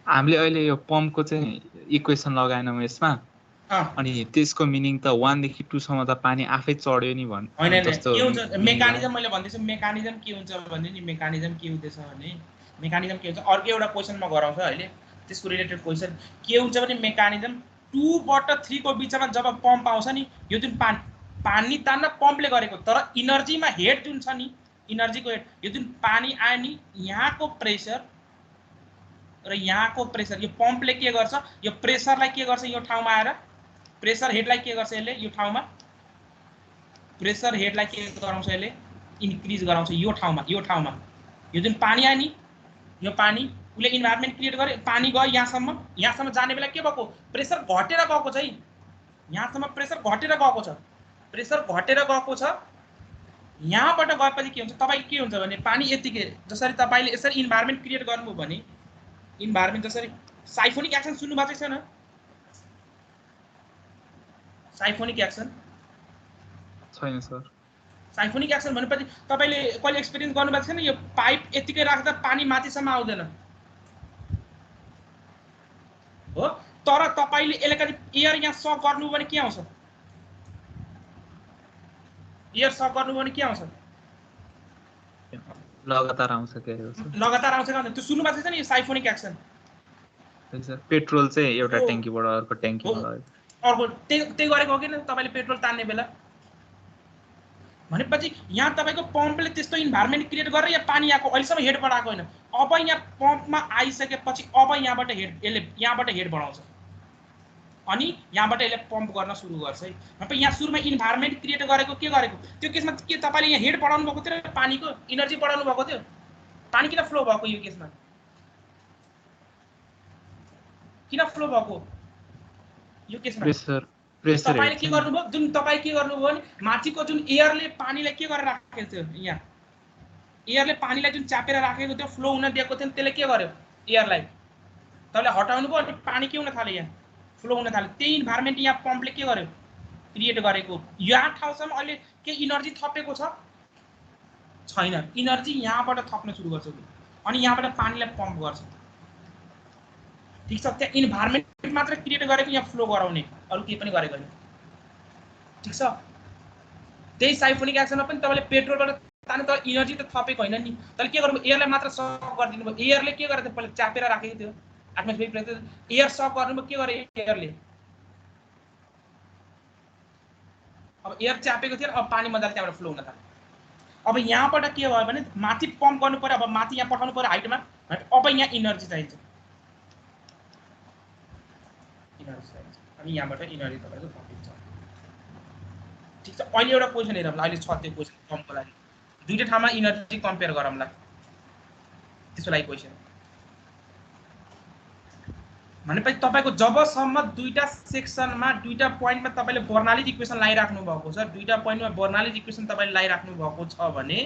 हामीले अहिले यो पम्पको चाहिँ इक्वेसन लगाएनौँ यसमा अनि त्यसको मिनिङ त 1 देखि 2 सम्म त पानी आफै चढ्यो नि भन् जस्तो के हुन्छ मेकानिजम मैले भन्दैछु मेकानिजम के हुन्छ भन्ने नि मेकानिजम के हुँदैछ भने मेकानिजम के हुन्छ अर्को एउटा क्वेशन म गराउँछु अहिले त्यसको रिलेटेड क्वेशन के हुन्छ भने मेकानिजम 2 बाट 3 को बीचमा जब पम्प आउँछ नि यो जुन पानी तान्न पम्पले गरेको तर इनर्जीमा हेड जुन छ नि इनर्जीको हेड यो जुन पानी आयो नि यहाँको प्रेसर र यहाँको प्रेसर यो पम्पले के गर्छ यो प्रेसरलाई के गर्छ यो ठाउँमा आएर प्रेसर हेडलाई के गर्छ यसले यो ठाउँमा प्रेसर हेडलाई के गराउँछ यसले इन्क्रिज गराउँछ यो ठाउँमा यो जुन पानी आयो नि यो पानी उले इन्भाइरोमेन्ट क्रिएट गरे पानी गयो यहाँसम्म जाने बेला के भएको प्रेसर घटेर गएको छ है यहाँसम्म प्रेसर घटेर गएको छ यहाँबाट गएपछि के हुन्छ तपाईँ के हुन्छ भने पानी यतिकै जसरी तपाईले यसरी इन्भाइरोमेन्ट क्रिएट गर्नुभयो भने इन्भाइरोमेन्ट जसरी साइफोनिक एक्सन सुन्नु भएको छैन साइफोनिक एक्सन छैन सर साइफोनिक एक्सन भनेपछि तपाईले कहिले एक्सपिरियन्स गर्नुभएको छैन यो पाइप यतिकै राख्दा पानी माथिसम्म आउँदैन हो तर तपाईले यसले कति एयर यहाँ सक गर्नु भने के आउँछ एयर सक गर्नु भने के आउँछ लगातार आउँछ के त्यो सुन्नु भएको छैन यो साइफोनिक एक्सन पेट्रोल चाहिँ एउटा ट्याङ्कीबाट अर्को ट्याङ्कीमा अर्को त्यही गरेको हो किन तपाईले पेट्रोल तान्ने बेला भनेपछि यहाँ तपाईको पम्पले त्यस्तो इन्भाइरोमेन्ट क्रिएट गरेर यहाँ पानी आएको अहिलेसम्म हेडबाट आएको होइन अब यहाँ पम्पमा आइसकेपछि अब यहाँबाट हेड बढाउँछ अनि यहाँबाट यसले पम्प गर्न सुरु गर्छ है भनेपछि यहाँ सुरुमा इन्भाइरोमेन्ट क्रिएट गरेको के गरेको त्यो केसमा के तपाईले यहाँ हेड बढाउनु भएको थियो पानीको इनर्जी बढाउनु भएको थियो पानी किन फ्लो भएको यो केसमा किन फ्लो भएको यो केसमा तपाईले के गर्नुभयो जुन तपाई के गर्नुभयो भने माथिको जुन एयरले पानीलाई के गरेर राखेको थियो यहाँ एयरले पानीलाई जुन चापेर राखेको थियो फ्लो हुन दिएको थियो त्यसले के गर्यो एयरलाई तपाईले हटाउनु भयो अनि पानी के हुन थाल्यो यहाँ फ्लो हुन थाल्यो त्यही इन्भाइरोमेन्ट यहाँ पम्पले के गर्यो क्रिएट गरेको यहाँ ठाउँसम्म अहिले के इनर्जी थपेको छैन इनर्जी यहाँबाट थप्न सुरु गर्छ अनि यहाँबाट पानीलाई पम्प गर्छ ठीक छ त्यहाँ इन्भाइरोमेन्ट मात्र क्रिएट गरेको यहाँ फ्लो गराउने अरु केही पनि गरेको हैन ठीक छ त्यही साइफोनिक एक्सनमा पनि तपाईले पेट्रोलबाट तान्नु त इनर्जी त थपेको हैन नि तर के गर्नु एयरलाई मात्र सक गरिदिनु भयो एयरले के गरेको थियो पहिले चापेर राखेको थियो एटमोस्फियर प्रेसर एयर सक गर्नु के गरे एयरले अब एयर चापेको थियो अब पानी मजाले त्यहाँबाट फ्लो हुन थाल्यो अब यहाँबाट के भयो भने माथि पम्प गर्नु पर्यो अब माथि यहाँ पठाउनु पर्यो हाइटमा अब यहाँ इनर्जी चाहिन्छ अनि यहाँबाट इनर्जी तपाईको थपिन्छ ठीक छ अहिले एउटा क्वेशन हेरौँला अहिले छ त्यो क्वेशन पम्पको लागि दुईटा ठाउँमा इनर्जी कम्पेयर गरौँला त्यसको लागि क्वेशन भनेपछि तपाईको जबसम्म दुईटा सेक्सनमा दुईटा पोइन्टमा तपाईले बर्नालिज इक्वेसन लाइराख्नु भएको छ दुईटा पोइन्टमा बर्नालिज इक्वेसन तपाईले लाइराख्नु भएको छ भने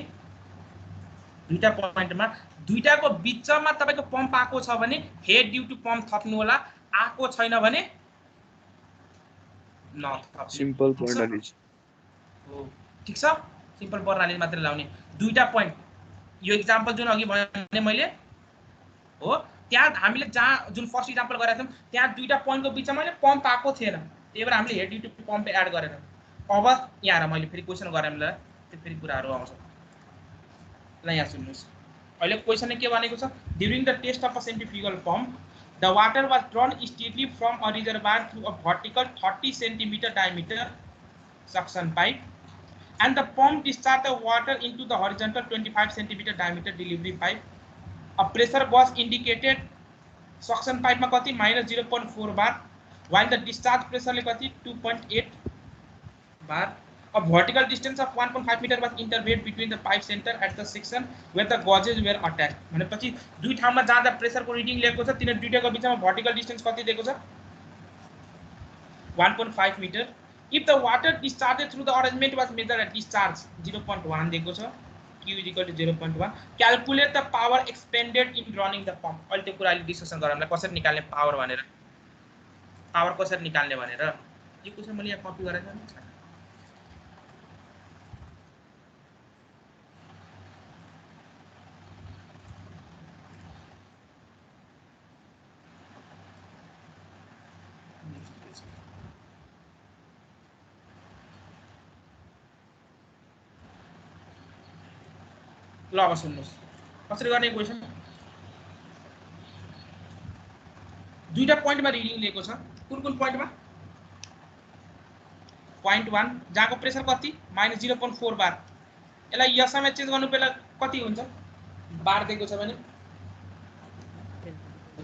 दुईटा पोइन्टमा दुईटाको बीचमा तपाईको पम्प आको छ भने हेड ड्यू टु पम्प थप्नु होला आको छैन भने नथप्नु सिम्पल बर्नालिज हो ठीक छ सिम्पल बर्नालिज मात्र लाउने दुईटा पोइन्ट यो एक्जाम्पल जुन अघि भने मैले हो त्यहाँ हामीले जहाँ जुन फर्स्ट एक्जाम्पल गरेका थियौं त्यहाँ दुईटा पोइन्टको बीचमा मैले पम्प आको थिएन त्यही भएर हामीले head due to pump add गरेर अब यहाँ मैले फेरि क्वेशन गरौँ ल त्यो फेरि कुराहरु आउँछ ल यहाँ सुन्नुस् अहिले क्वेशनले के भनेको छ during the test of a centrifugal pump the water was drawn steadily from a reservoir through a vertical 30 cm diameter suction pipe and the pump discharged the water into the horizontal 25 cm diameter delivery pipe. A pressure was indicated suction pipe ma kati -0.4 bar while the discharge pressure le kati 2.8 bar. A vertical distance of 1.5 meter was intervened between the pipe center at the section where the gauges were attached. भनेपछि दुई ठाउँमा जाँदा प्रेसरको reading लिएको छ तिनीहरु दुईटाको बीचमा vertical distance कति दिएको छ 1.5 meter. If the water discharged through the arrangement was measured at discharge 0.1 दिएको छ Q = 0.1. Calculate the power expended in running the pump. अहिले त्यो कुरा अहिले डिस्कसन गरौँला कसरी निकाल्ने पावर भनेर पावर कसरी निकाल्ने भनेर यो क्वेशन मैले यहाँ कपी गरेको छु ल अब सुन्नुहोस् कसरी गर्ने इक्वेसन दुईटा पोइन्टमा रिडिङ लिएको छ कुन पोइन्टमा पोइन्ट 1 जहाँको प्रेसर कति -0.4 बार यसलाई यसमा चेन्ज गर्नु बेला कति हुन्छ बार दिएको छ भने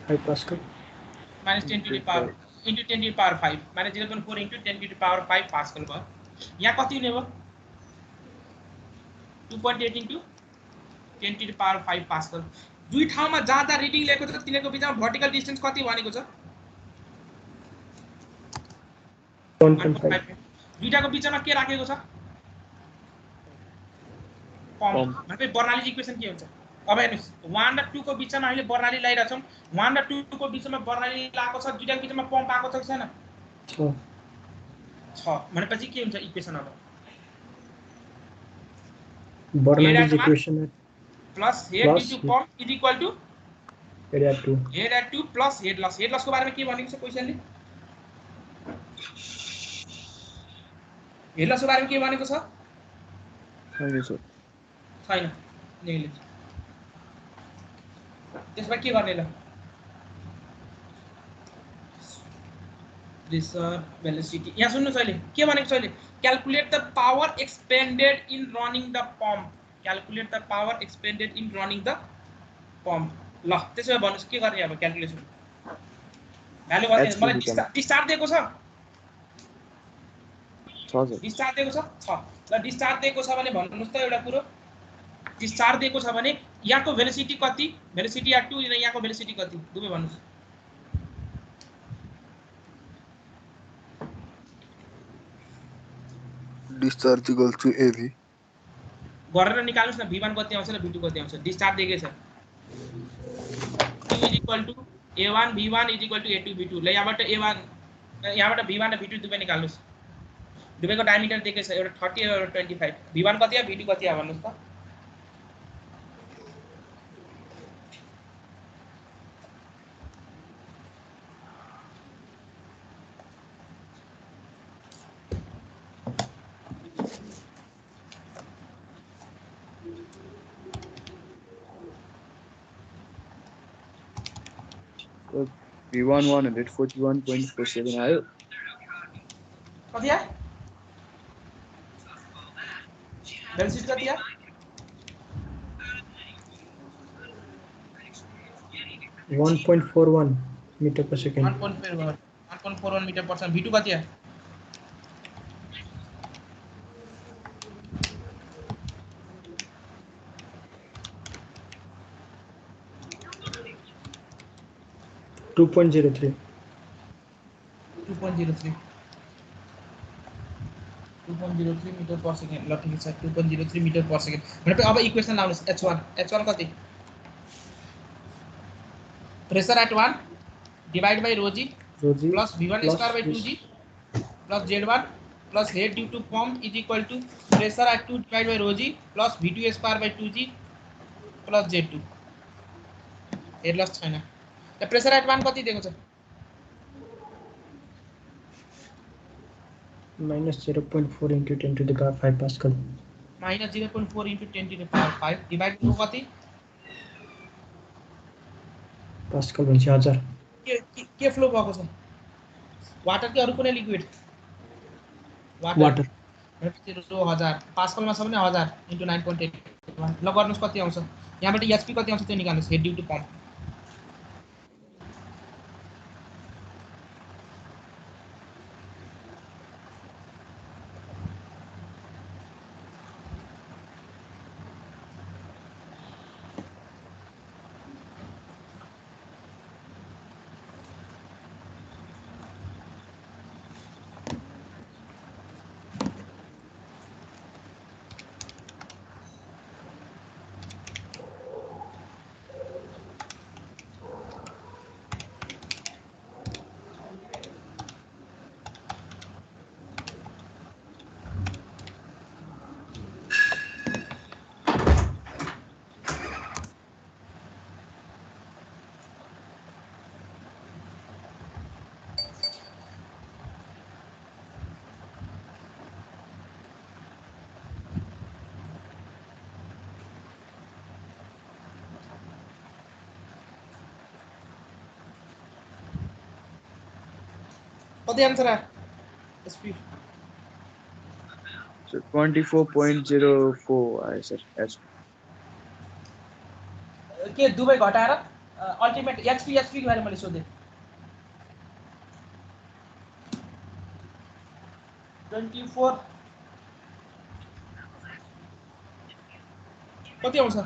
5 pascal -10 to the power into 10 to the power 5 -0.4 into 10 to the power 5 pascal भयो यहाँ कति हुने भयो 2.8 into 10 to the power 5 pascal दुई ठाउँमा जहाँ रिडिङ लिएको छ तिनीहरूको बीचमा भर्टिकल डिस्टेन्स कति भनेको छ 1.5 दुईटाको बीचमा के राखेको छ पंप भनेपछि बर्नाली इक्वेसन के हुन्छ अब हेर्नुस् 1 र 2 को बीचमा हामीले बर्नाली लगाइरहेका छौं 1 र 2 को बीचमा बर्नाली लगाएको छ दुईटाको बीचमा पंप आएको छ छैन छ भनेपछि के हुन्छ इक्वेसन अब Bernoulli's equation plus head into pump is equal to head at 2 plus head loss को बारेमा के भनेको छ क्वेशनले हेड लस को बारेमा के भनेको छ छैन नेगलेक्ट त्यसमा के गर्ने ल प्रेसर भेलोसिटी यहाँ सुन्नुस् अहिले के भनेको छ अहिले calculate the power expended in running the pump calculate the power expended in running the pump ल त्यसो भए भन्नुस् के गर्ने अब क्याल्कुलेसन भ्यालु गर्नु मलाई डिस्चार्ज दिएको छ डिस्चार्ज दिएको छ ल डिस्चार्ज दिएको छ भने भन्नुस् त एउटा कुरो डिस्चार्ज दिएको छ भने यहाँको भेलोसिटी कति भेलोसिटी या 2 र यहाँको भेलोसिटी कति दुवै भन्नुस् डिस्चार्ज इक्वल टु एभी गरेर निकाल्नुस् न v1 कति आउँछ र v2 कति आउँछ डिस्चार्ज दिएकै छ 2 is equal to a1 v1 is equal to a2 v2 ल यहाँबाट a1 यहाँबाट v1 र v2 दुवै निकाल्नुस् दुवैको डायमिटर दिएकै छ एउटा 30 र एउटा 25 v1 कति आ v2 कति आ भन्नुस् त V1 141.47 आयो कति आ भेलोसिटी कति आ 1.41 metre per second 1.41 metre per second v2 कति आ two point zero three metre per second ल ठीक छ 2.03 मीटर पर सेकेंड भनेपछि अब इक्वेसन लाउनुस् h1 कति pressure at 1 divide by rho g plus v1 square by 2g plus z1 plus head due to pump is equal to pressure at 2 divide by rho g plus v2 square by 2g plus z2 head loss छैन त pressure at 1 कति दिएको छ -0.4 into 10 to the power 5 pascal -0.4 into 10 to the power 5 divide to कति pascal भन्छ 1000 के flow भएको छ वाटर कि अरु कुनै लिक्विड वाटर भनेपछि रो 1000 पास्कलमा छ भने 1000 into 9.8 ल गर्नुस् कति आउँछ यहाँबाट एचपी कति आउँछ त्यो निकाल्नुस् हेड ड्यू टु पंप कति आन्सर आयो एसपी? So 24.04 आयो सर एच। के दुवै घटाएर अल्टिमेट एचपी एचपी को बारे मैले सोधेँ। 24 कति आउँछ?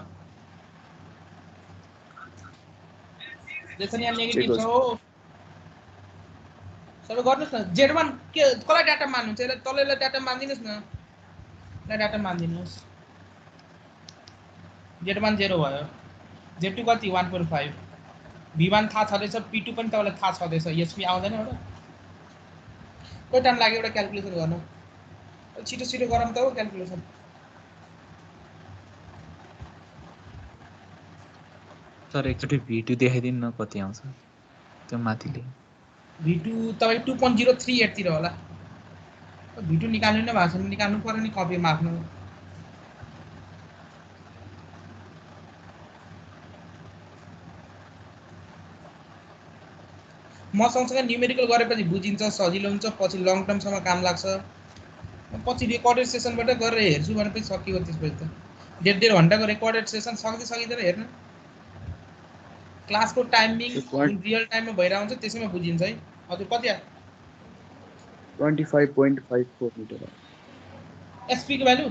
लेसन यहाँ नेगेटिभ छ हो। सबै गर्नुस् न। Z1 के कसलाई डाटा मान्नुहुन्छ? यसलाई तलैलाई डाटा मान्दिनुस् न। ल डाटा मान्दिनुस्। Z1 0 भयो। Z2 कति 1.5। V1 थाहा छदैछ, P2 पनि तपाईलाई थाहा छदैछ। एसपी आउँदैन एउटा? कति टाइम लाग्यो एउटा क्याल्कुलेसन गर्न? छिटो छिटो गरौँ त हो क्याल्कुलेसन। सर एकचोटि V2 देखाइदिनु न कति आउँछ त्यो माथिले। V2 तपाईँ 2.038 तिर होला। V2 निकाल्नु नै भएको छैन, निकाल्नु पर्यो नि कपीमा आफ्नो। म सँगसँगै न्युमेरिकल गरेपछि बुझिन्छ, सजिलो हुन्छ, पछि लङ टर्मसम्म काम लाग्छ। पछि रेकर्डेड सेसनबाट गरेर हेर्छु भनेपछि सकियो त्यसपछि त। डेढ घन्टाको रेकर्डेड सेसन सकिँदैन हेर्नु। क्लासको टाइमिङ जुन रियल टाइममा भइरहेको हुन्छ त्यसैमा बुझिन्छ है। हजुर कति आयो? 25.54 मिटर। एसपी को भ्यालु?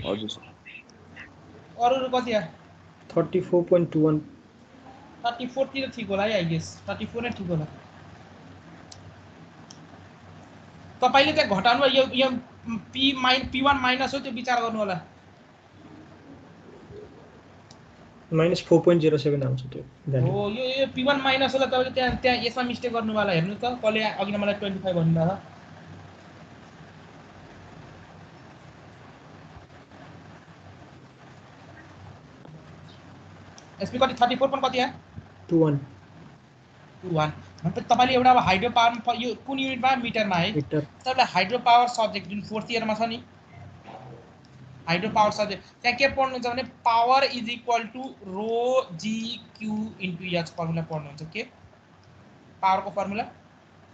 हजुर सर। अरु कति आयो? 34.21। 34 तिर ठिक होला है आई गेस। 34 नै ठिक होला। तपाईले त्यहाँ घटाउनु यो P1 माइनस हो त्यो विचार गर्नु होला। -4.07 आउँछ त्यो भ्यालु। हो यो P1 माइनस होला। तपाईले त्यहाँ यसमा मिस्टेक गर्नु वाला हेर्नु त। कसले अघि नै मलाई 25 भन्नुभयो। एसपी कति 34 पनि कति आयो? 21। भने तपाईले एउटा अब हाइड्रो पावर यो कुन युनिटमा? मिटरमा है। मिटर। तपाईले हाइड्रो पावर सब्जेक्ट जुन 4th इयरमा छ नि, हाइड्रो पावर सब्जेक्ट त्यहाँ के पढ्नुहुन्छ भने power is equal to rho g Q into H formula पढ्नुहुन्छ। के पावरको formula?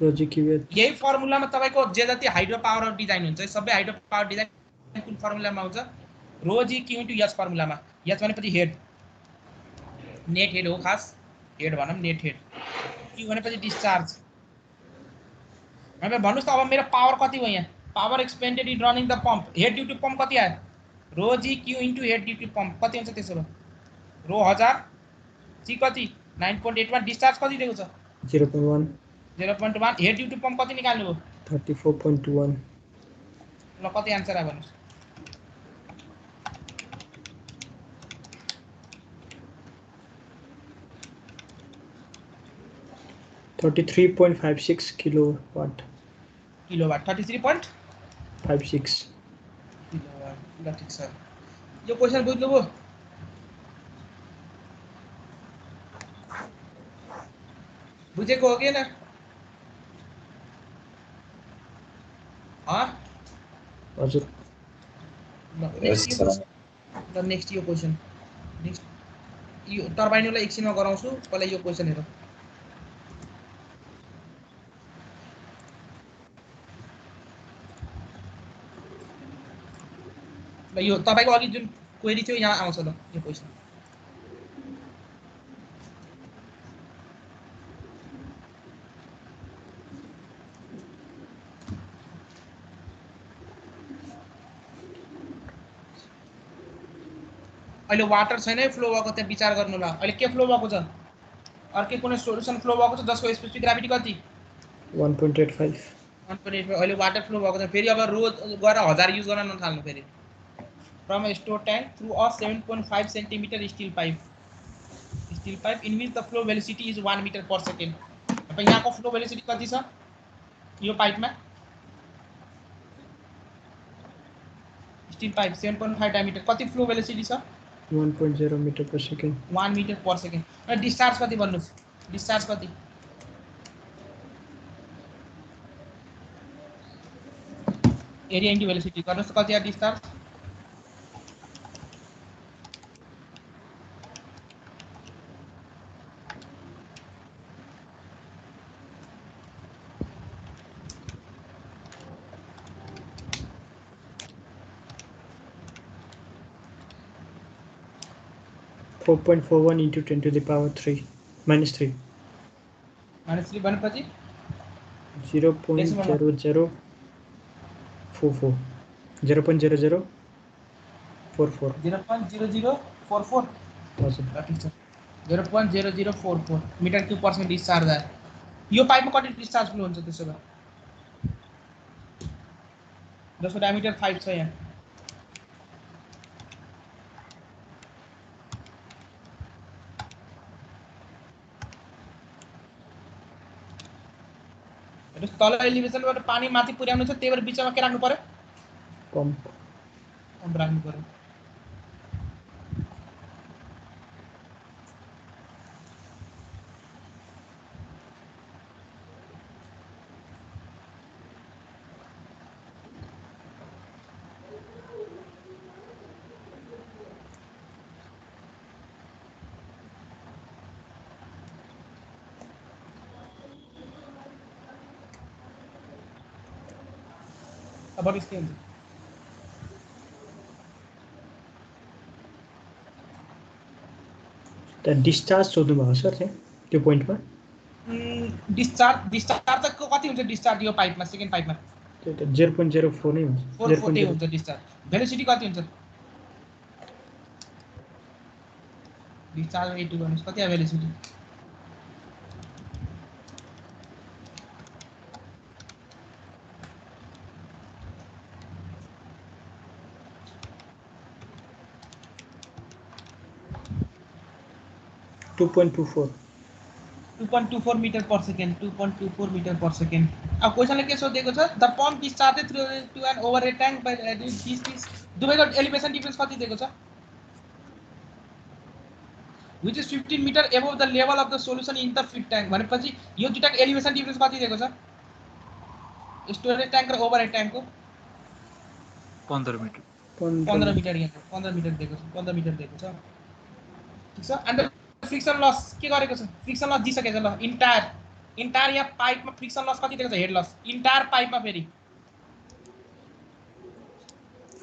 Rho g Q H. यही फर्मुलामा तपाईको जे जति हाइड्रो पावर डिजाइन हुन्छ सबै हाइड्रो पावर डिजाइन कुन फर्मुलामा आउँछ? Rho g Q into H फर्मुलामा। एच भनेपछि हेड, नेट हेड हो खास। हेड भनौँ नेट हेड। क्यू भनेपछि डिस्चार्ज। अब भन्नुस् त अब मेरो पावर कति हो यहाँ? Power expended in running the pump. Head due to pump कति आयो? Rho g Q into head due to pump कति हुन्छ त्यसो भए? रो 1000 जी कति 9.81। डिस्चार्ज कति दिएको छ? 0.1। 0.1। हेड ड्यु टु पम्प कति निकाल्नु हो? 34.21। ल कति आन्सर आयो भन्नुस्? 33.56 किलोवाट। Kilowatt 33.56 kilowatt. ल ठिक छ। यो क्वेशन बुझ्नुभयो? बुझेको हो कि हैन? हजुर। नेक्स्ट यो क्वेशन। नेक्स्ट यो टर्बाइनलाई एकछिनमा गराउँछु। पहिला यो क्वेशन हेरौँ। ल यो तपाईको अघि जुन क्वेरी थियो यहाँ आउँछ। ल यो क्वेशन अहिले वाटर छैन है फ्लो भएको, त्यहाँ विचार गर्नु ल। अहिले के फ्लो भएको छ? अर्कै कुनै सोलुसन फ्लो भएको छ जसको स्पेसिफिक ग्राभिटी कति? 1.85। 1.85। अहिले वाटर फ्लो भएको छ। फेरि अब रोज गएर 1000 युज गर्न नथाल्नु फेरि। From a store tank through a 7.5 centimetre steel pipe in which the flow velocity is 1 metre per second. अब यहाँको फ्लो भेलोसिटी कति छ यो पाइपमा? स्टिल पाइप 7.5 डायमिटर कति फ्लो भेलोसिटी छ? 1.0 metre per second. 1 metre per second. र discharge कति भन्नुस्? डिस्चार्ज कति? एरिया इन्टु भेलोसिटी गर्नुस् कति आयो discharge? 4.41 into 10 to the power 3 minus 3. -3 भनेपछि 0.0044 0.0044 0.0044 हजुर ल ठिक छ 0.0044 metre cube per second discharge आयो यो पाइपमा कति डिस्चार्ज फ्लो हुन्छ त्यसो भए जसको डायमिटर 5 छ यहाँ तल एलिभेसनबाट पानी माथि पुर्याउनु छ त्यही भएर बिचमा के राख्नु पर्यो पम्प राख्नु पर्यो अब इसके हुन्छ त डिस्चार्ज सोध्नु भएको सर त्यहाँ त्यो पोइन्टमा डिस्चार्ज त कति हुन्छ डिस्चार्ज यो पाइपमा सेकेन्ड पाइपमा त्यो त 0.04 नै हुन्छ 440 हुन्छ डिस्चार्ज भेलोसिटी कति हुन्छ डिस्चार्ज 82 गर्नुस् कति velocity to 2.24 metre per second 2.24 metre per second अब क्वेशनले के सोधेको छ the pump discharge through to an over a tank by this दुवैको एलिभेसन डिफरेन्स कति दिएको छ which is 15 meter above the level of the solution in the feed tank भनेपछि यो दुईटाको एलिभेसन डिफरेन्स कति दिएको छ स्टोरेज ट्याङ्क र ओभर ए ट्याङ्कको 15 मिटर 15 मिटर यहाँ 15 मिटर दिएको छ 15 मिटर दिएको छ ठीक छ अनि फ्रिक्सन लस के गरेको छ फ्रिक्सन लस दिइसकेछ ल इन्टायर या पाइपमा फ्रिक्सन लस कति दिएको छ हेड लस इन्टायर पाइपमा फेरि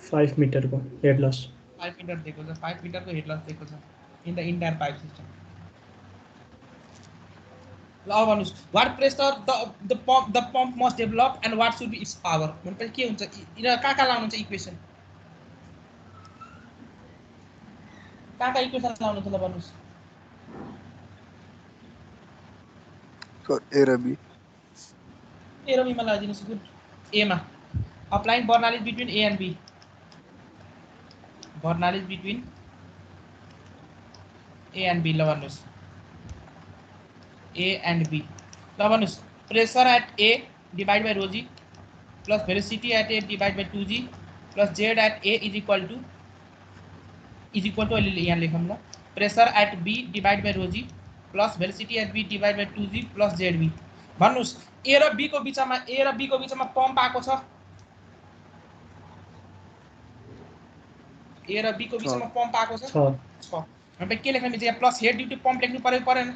5 मिटरको हेड लस 5 मिटर दिएको छ 5 मिटरको हेड लस दिएको छ in the entire pipe system ल अब भन्नुस् what pressure the pump must develop and what should be its power भनेपछि के हुन्छ यिनीहरू कहाँ लाउनुहुन्छ इक्वेसन कहाँ इक्वेसन लाउनुहुन्छ ल भन्नुस् ए र बी मा लगाइदिनुहोस् गुड ए मा applying Bernoulli's between A and B Bernoulli's between A and B ल भन्नुस् ए एन्ड बी ल भन्नुस् pressure at A divide by rho g plus velocity at A divide by 2g plus Z at A is equal to अहिले यहाँ लेखौँ ल pressure at B divide by rho g plus velocity at B divide by 2g plus Z B भन्नुस् A र B को बिचमा pump आएको छ ए र बी को बिचमा पम्प आएको छ अनि के लेख्नु मिल्छ यहाँ plus head due to pump लेख्नु पर्यो परेन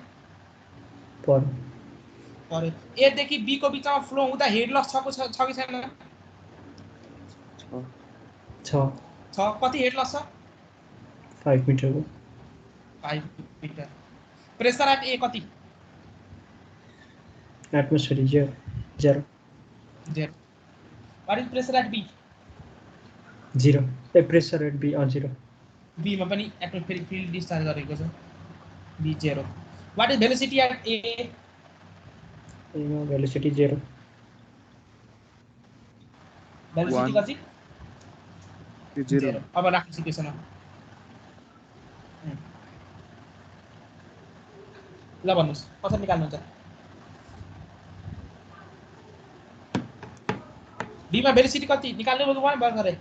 पर्यो ए देखि बी को बिचमा फ्लो हुँदा हेड लस छ कि छैन छ कति हेड लस छ 5 मिटरको 5 मिटर प्रेसर एट ए कति atmospheric 0 what is pressure at B 0 pressure at B 0 B मा पनि एटमोस्फेरिक फिल्ड डिस्चार्ज गरेको छ B 0 what is velocity at A मा भेलोसिटी 0 भेलोसिटी कति 0 अब राख्नु इक्वेसन ल भन्नुस् कसरी निकाल्नुहुन्छ बी मा भेलोसिटी कति निकाल्नु भयो भन गरे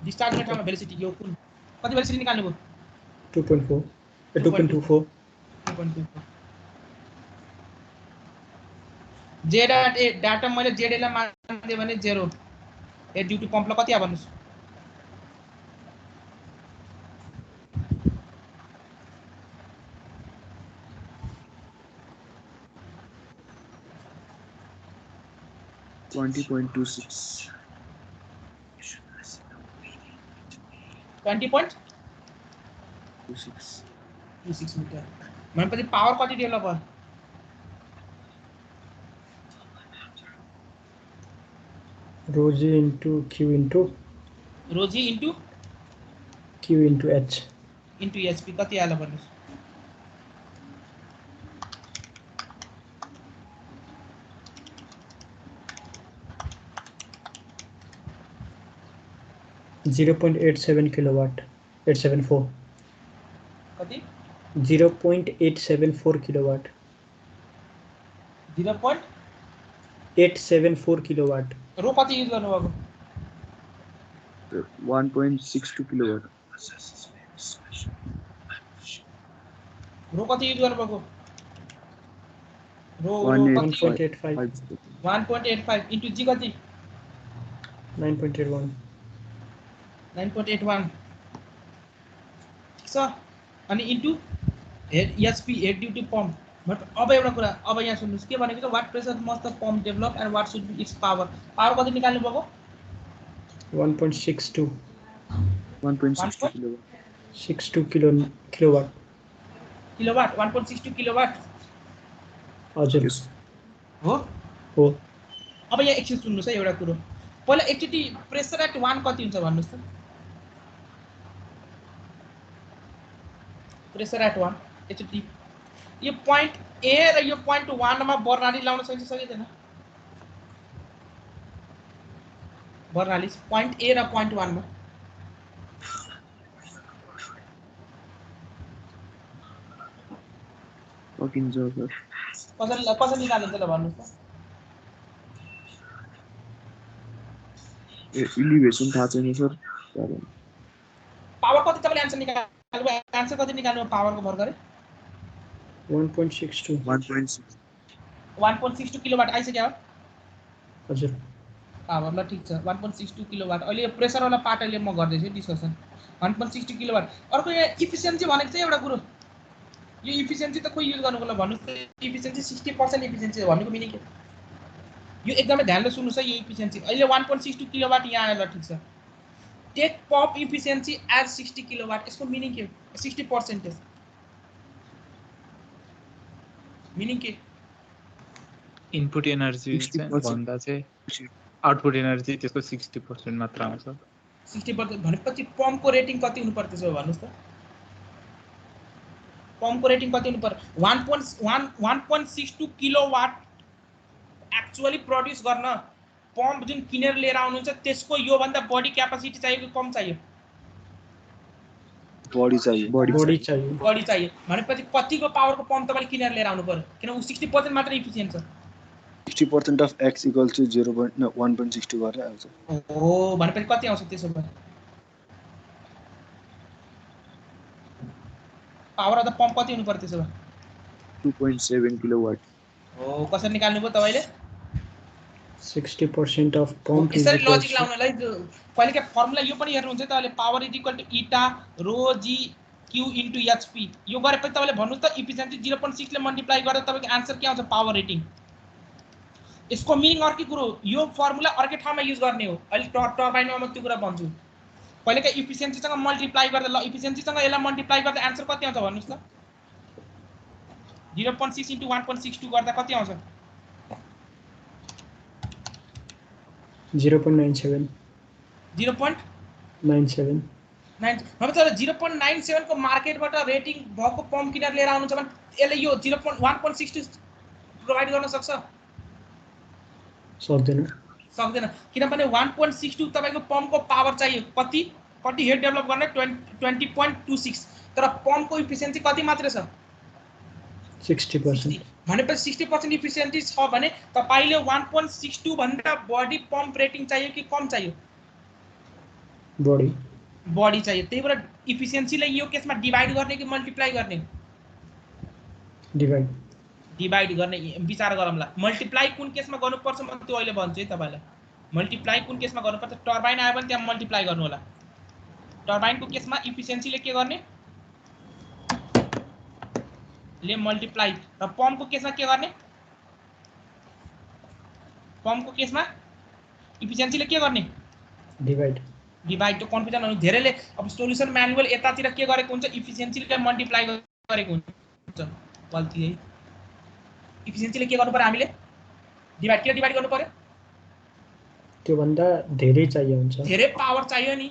डिस्चार्ज गर्ने ठाउँमा भेलोसिटी यो कुन कति भेलोसिटी निकाल्नु भयो 2.24 जेड एट ए डाटा मैले जेड लाई मान्दिए भने 0 ए ड्यू टु पम्प ल कति आ भन्नुस् 20.26 मिटर भनेपछि पावर कति डेभलप भयो rho g into q into q into h into hp कति आला भन्नुस् 0.87 kilowatt 874 कति 0.874 kilowatt 874 kilowatt रो कति युज गर्नु भएको 1.62 किलोवाट रो कति युज गर्नु भएको रो 1.85 1.85 into g कति 9.81 9.81 छ अनि into HP head due to pump but अब एउटा कुरा अब यहाँ सुन्नुस् के भनेको छ what pressure must the pump develop and what should be its power power कति निकाल्नु भएको 1.62 किलोवाट 62 kilowatt किलोवाट 1.62 किलोवाट हजुर हो हो अब यहाँ एकछिन सुन्नुस् है एउटा कुरो पहिला एकचोटि प्रेसर एट 1 कति हुन्छ भन्नुस् त प्रेसर एट 1 एकचोटि यो पोइन्ट ए र यो पोइन्ट 1 मा बर्नाली लाउन सकिन्छ सकिदैन बर्नाली पोइन्ट ए र पोइन्ट 1 मा सकिन्छ सर कसरी निकालिन्छ ल भन्नुस् त इलिभेसन थाहा छैन सर पावर कति तपाईले आन्सर निकाल्नु आन्सर कति निकाल्नु पावरको भर गरे 1.62 1.62 किलोवाट आइसक्यो हजुर पावर ल ठीक छ 1.62 किलोवाट अहिले यो प्रेसर वाला पार्ट अहिले म गर्दैछु डिस्कसन 1.62 किलोवाट अर्को यहाँ इफिसिएन्सी भनेको चाहिँ एउटा कुरो यो इफिसिएन्सी त कोही युज गर्नुको लागि भन्नुस् इफिसिएन्सी 60% इफिसिएन्सी भन्नुको मिनिङ के यो एकदमै ध्यानले सुन्नुस् है यो इफिसिएन्सी अहिले 1.62 किलोवाट यहाँ आयो ल ठीक छ take pump efficiency as 60 kilowatt यसको मिनिङ के 60% मिनिङ के इनपुट एनर्जी भन्दा चाहिँ आउटपुट एनर्जी त्यसको 60% मात्र आउँछ 60% भनेपछि पम्पको रेटिङ कति हुनु पर्छ भन्नुस् त पम्पको रेटिङ कति हुनु पर्छ 1.62 किलोवाट एक्चुअली प्रोड्युस गर्न पम्प जुन किनेर लिएर आउनुहुन्छ त्यसको यो भन्दा बढी क्यापासिटी चाहियो कि कम चाहियो बढी चाहियो भनेपछि कतिको पावरको पम्प तपाईले किनेर लिएर आउनु पर्यो किन उ 60% मात्र इफिसिएन्ट छ 60% of x equals to 1.62 गरेर आउँछ हो भनेपछि कति आउँछ त्यसो भए पावर अफ द पम्प कति हुनु पर्यो त्यसो भए 2.7 किलोवाट हो कसरी निकाल्नु भयो तपाईले 60% of pump is यसरी equals लजिक लाउनलाई कहिले के फर्मुला यो पनि हेर्नुहुन्छ त अहिले पावर इज इक्वल टु इटा रो जी क्यू इन्टु एचपी यो गरेपछि तपाईले भन्नुस् त इफिसिएन्सी 0.6 ले मल्टिप्लाई गर्दा तपाईको आन्सर के आउँछ पावर रेटिङ यसको मिनिङ अर्कै कुरो यो फर्मुला अर्कै ठाउँमा युज गर्ने हो अहिले टर्बाइनमा म त्यो कुरा भन्छु कहिले के इफिसिएन्सीसँग मल्टिप्लाई गर्दा ल इफिसिएन्सीसँग यसलाई मल्टिप्लाई गर्दा आन्सर कति आउँछ भन्नुस् त 0.6 इन्टु 1.62 गर्दा कति आउँछ 0.97 0.97 0.97 को मार्केटबाट रेटिङ भएको पम्प किनेर लिएर आउनुहुन्छ भने यसले यो 1.62 प्रोवाइड गर्न सक्छ सक्दैन किनभने 1.62 तपाईको पम्पको पावर चाहियो कति हेड डेभलप गर्ने 20.26 तर पम्पको इफिसिएन्सी कति मात्र छ 60% भनेपछि 60% इफिसिएन्सी छ भने तपाईले 1.62 भन्दा बढी पम्प रेटिङ चाहियो कि कम चाहियो बढी चाहियो त्यही भएर इफिसिएन्सीलाई यो केसमा डिवाइड गर्ने कि मल्टिप्लाई गर्ने डिवाइड गर्ने विचार गरौँला मल्टिप्लाई कुन केसमा गर्नुपर्छ म त्यो अहिले भन्छु है तपाईलाई मल्टिप्लाई कुन केसमा गर्नुपर्छ टर्बाइन आयो भने त्यहाँ मल्टिप्लाई गर्नु होला टर्बाइनको केसमा इफिसिएन्सीले के गर्ने ले मल्टिप्लाई र पम्पको केसमा के गर्ने पम्पको केसमा इफिसिएन्सीले के गर्ने डिभाइड टु कन्फ्युजन हुनु धेरैले अब सोलुसन म्यानुअल यतातिर के गरेको हुन्छ इफिसिएन्सीले मल्टिप्लाई गरेको हुन्छ गल्ती है इफिसिएन्सीले के गर्नु पर्यो हामीले डिभाइड गर्नु पर्यो त्यो भन्दा धेरै चाहियो हुन्छ धेरै पावर चाहियो नि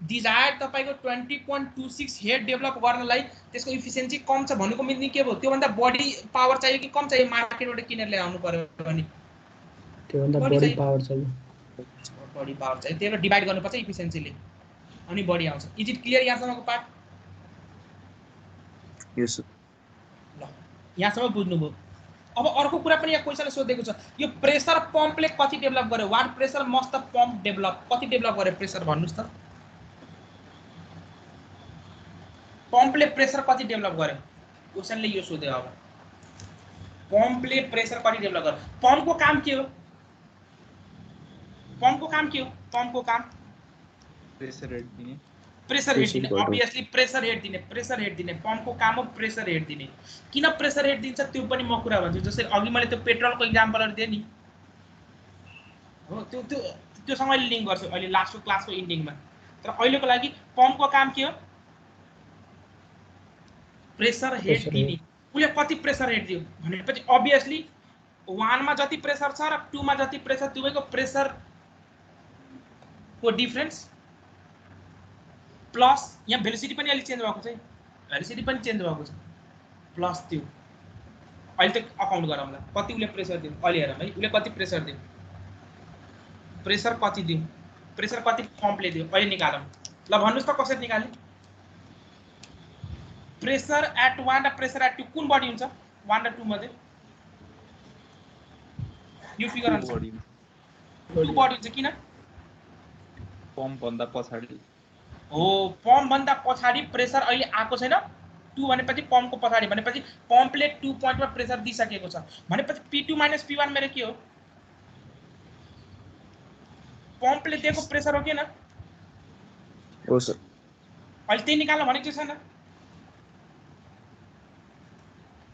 डिजायर तपाईको 20.26 हेड डेभलप गर्नलाई त्यसको इफिसिएन्सी कम छ भन्नुको मिनिङ के भयो त्यो भन्दा बढी पावर चाहियो कि कम चाहियो मार्केटबाट किनेर ल्याउनु पर्यो भने त्यो भन्दा बढी पावर चाहियो त्यही भएर डिभाइड गर्नुपर्छ इफिसिएन्सीले अनि बढी आउँछ इज इट क्लियर यहाँसम्मको पार्ट यस सर ल यहाँसम्म बुझ्नुभयो अब अर्को कुरा पनि यहाँ क्वेशनले सोधेको छ यो प्रेसर पम्पले कति डेभलप गर्यो what pressure must the pump develop कति डेभलप गर्यो प्रेसर भन्नुस् त पम्पले प्रेसर कति डेभलप गर्यो क्वेशनले यो सोध्यो अब पम्पले प्रेसर कति डेभलप गर्यो पम्पको काम के हो पम्पको काम प्रेसर हेड दिने obviously प्रेसर हेड दिने पम्पको काम हो प्रेसर हेड दिने किन प्रेसर हेड दिन्छ त्यो पनि म कुरा भन्छु जसरी अघि मैले त्यो पेट्रोलको एक्जाम्पलहरु दिए नि हो त्योसँग अहिले लिंक गर्छु अहिले लास्टको क्लासको इन्डिङमा तर अहिलेको लागि पम्पको काम के हो प्रेसर हेड दिने उले कति प्रेसर हेड दियो भनेपछि obviously 1 मा जति प्रेसर छ र 2 मा जति प्रेसर दुवैको प्रेसर को डिफरेन्स प्लस यहाँ भेलोसिटी पनि अलि चेन्ज भएको छ प्लस त्यो अहिले त अकाउन्ट गरौँला कति उले प्रेसर दियो अलि हेरौँ है उले कति प्रेसर दियो प्रेसर कति पम्पले दियो अहिले निकालौँ ल भन्नुस् त कसरी निकाल्ने प्रेसर एट 1 र प्रेसर एट 2 कुन बढी हुन्छ 1 र 2 मध्ये यो फिगर अनुसार 2 बढी हुन्छ किन पम्प भन्दा पछाडी हो पम्प भन्दा पछाडी प्रेसर अहिले आएको छैन 2 भनेपछि पम्पको पछाडी भनेपछि पम्पले 2 पोइन्टमा प्रेसर दिइसकेको छ भनेपछि P2 - P1 मेरो के हो पम्पले दिएको प्रेसर हो किन हो सर अहिले त्यही निकाल्न भनेको छैन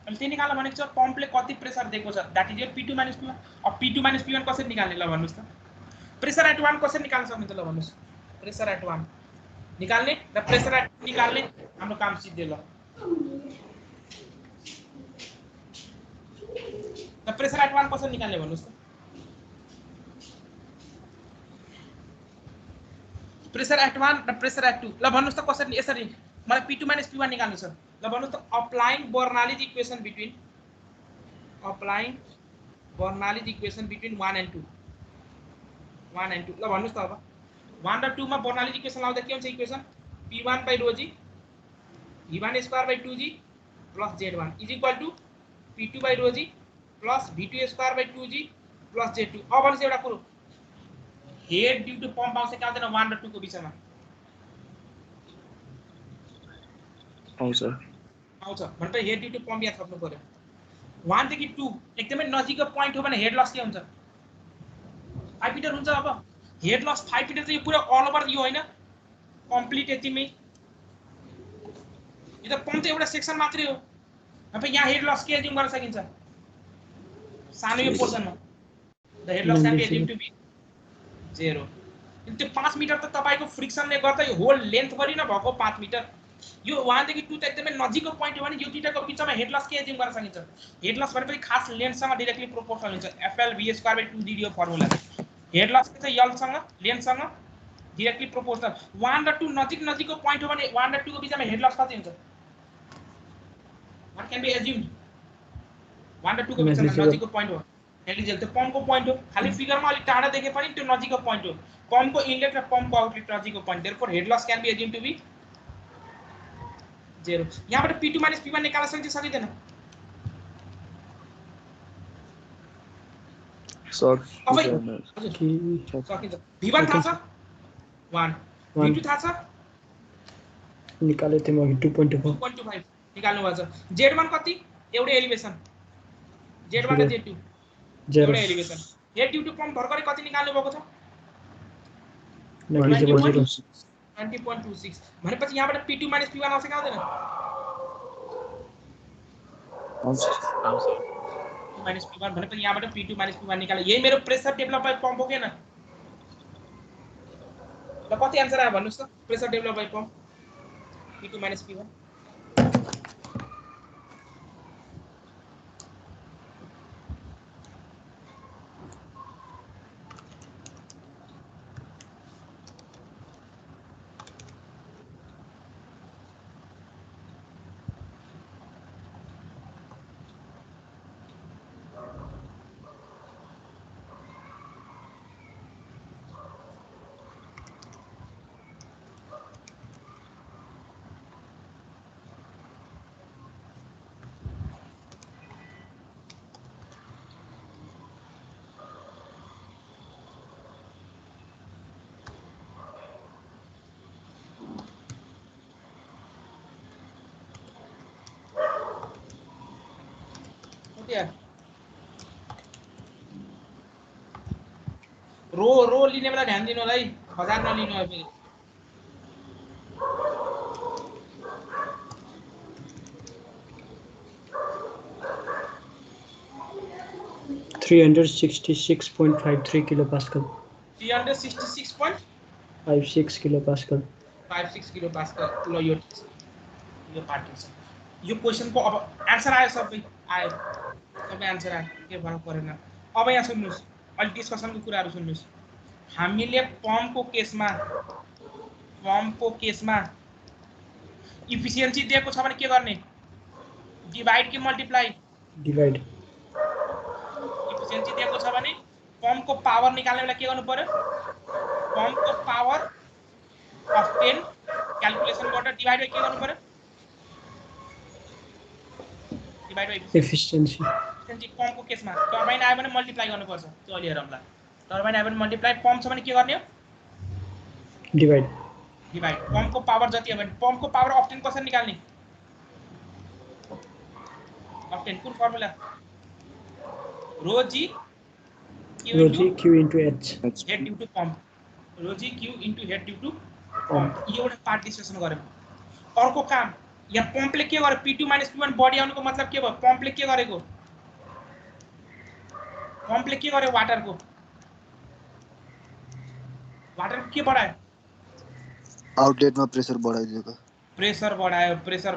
अहिले त्यही निकाल्न भनेको छ पम्पले कति प्रेसर दिएको छ that is your P2 - P1 अब P2 - P1 कसरी निकाल्ने ल भन्नुस् त प्रेसर एट 1 कसरी निकाल्न सक्नुहुन्छ ल भन्नुस् प्रेसर एट 1 निकाल्ने र प्रेसर एट 2 निकाल्ने हाम्रो काम सिद्धे ल त प्रेसर एट 1 कसरी निकाल्ने भन्नुस् त प्रेसर एट 1 र प्रेसर एट 2 ल भन्नुस् त कसरी यसरी मलाई P2 - P1 निकाल्नु छ ल भन्नुस् त अप्लाइङ बर्नालीज इक्वेसन बिट्विन 1 and 2 ल भन्नुस् त अब 1 र 2 मा बर्नालीज इक्वेसन लाउँदा के हुन्छ equation P1 by rho g V1 square by 2g plus Z1 is equal to P2 by rho g plus V2 square by 2g plus Z2 अब भने एउटा कुरो हेड ड्यू टु पम्प आउँछ के आउँदैन 1 र 2 को बीचमा आउँछ भनेपछि हेड ड्यू टु पम्प यहाँ थप्नु पर्यो 1 देखि 2 एकदमै नजिकको पोइन्ट हो भने हेड लस के हुन्छ 5 मिटर हुन्छ अब हेड लस 5 मिटर चाहिँ यो पुरा अल ओभर यो हैन कम्प्लिट यतिमै यो त पम्प एउटा सेक्सन मात्रै हो अब यहाँ हेड लस के एज्युम गर्न सकिन्छ सानो यो पोर्सनमा the head loss can be assume to be 0 त्यो 5 मिटर त तपाईको फ्रिक्सनले गर्दा यो होल लेन्थ भरि न भएको 5 मिटर यो 1 देखि 2 त एकदमै नजिकको पोइन्ट हो भने यो दुईटाको बीचमा हेड लस के एज्युम गर्न सकिन्छ हेड लस भनेपछि खास लेन्थसँग डाइरेक्टली प्रोपोर्सनल हुन्छ FL/V²/2d यो फर्मुला हेड लस के चाहिँ L सँग लेन्थसँग डाइरेक्टली प्रोपोर्सनल 1 र 2 नजिकको पोइन्ट हो भने 1 र 2 को बीचमा हेड लस कति हुन्छ व्हाट क्यान बी एज्युम्ड 1 र 2 को बीचमा नजिकको पोइन्ट हो नेग्लिजिबल त्यो पम्पको पोइन्ट हो खाली फिगरमा अलि टाढा देखे पनि त्यो नजिकको पोइन्ट हो पम्पको इनलेट र पम्पको आउटलेट नजिकको point therefore head loss can be assumed to be 0 यहाँबाट P2 - P1 निकाल्न सकिन्छ सकिदैन सकिन्छ V1 थाहा छ 1 V2 थाहा छ निकाले त्यो म 2.25 निकाल्नु भएको छ Z1 कति एउटै एलिभेसन Z1 र Z2 एउटै elevation head due to pump भर्खरै कति निकाल्नु भएको छ 20.26 भनेपछि यहाँबाट P2 - P1 आउँछ कि आउँदैन आउँछ P1 भनेपछि यहाँबाट P2 - P1 निकाल्नु यही मेरो प्रेसर डेभलप भए पम्प हो के न ल कति आन्सर आयो भन्नुस् त pressure develop by pump P2 minus P1 rho लिने बेला ध्यान दिनु होला है 1000 नलिनु है फेरि 366.53 kilopascal 366.56 kilopascal 56 kilopascal ल यो पार्ट छ यो क्वेशनको अब आन्सर आयो सबै आन्सर आयो के फरक परेन अब यहाँ सुन्नुस् अलि डिस्कसनको कुराहरु सुन्नुस् हामीले पम्पको केसमा इफिसिएन्सी दिएको छ भने के गर्ने डिवाइड कि मल्टिप्लाई डिवाइड इफिसिएन्सी दिएको छ भने पम्पको पावर निकाल्ने बेला के गर्नु पर्यो पम्पको पावर अफ 10 क्याल्कुलेसन गरेर डिवाइड बाइ के गर्नु पर्यो डिवाइड बाइ एफिसिएन्सी पम्पको केसमा टर्बाइन आयो भने मल्टिप्लाई गर्नुपर्छ त्यो अलि हेरौँला टर्बाइन आयो भने मल्टिप्लाई पम्प छ भने के गर्ने हो डिवाइड पम्पको पावर जति हो भने पम्पको पावर अफ 10 कसरी निकाल्ने अफ 10 कुन formula rho g Q into H head due to pump rho g Q into head due to pump यो एउटा पार्ट डिस्कसन गर्यौं अर्को काम यहाँ पम्पले के गर्यो P2 - P1 बढी आउनुको मतलब के भयो पम्पले के गरेको वाटरको के बढायो आउटलेटमा प्रेसर बढाइदिएको प्रेसर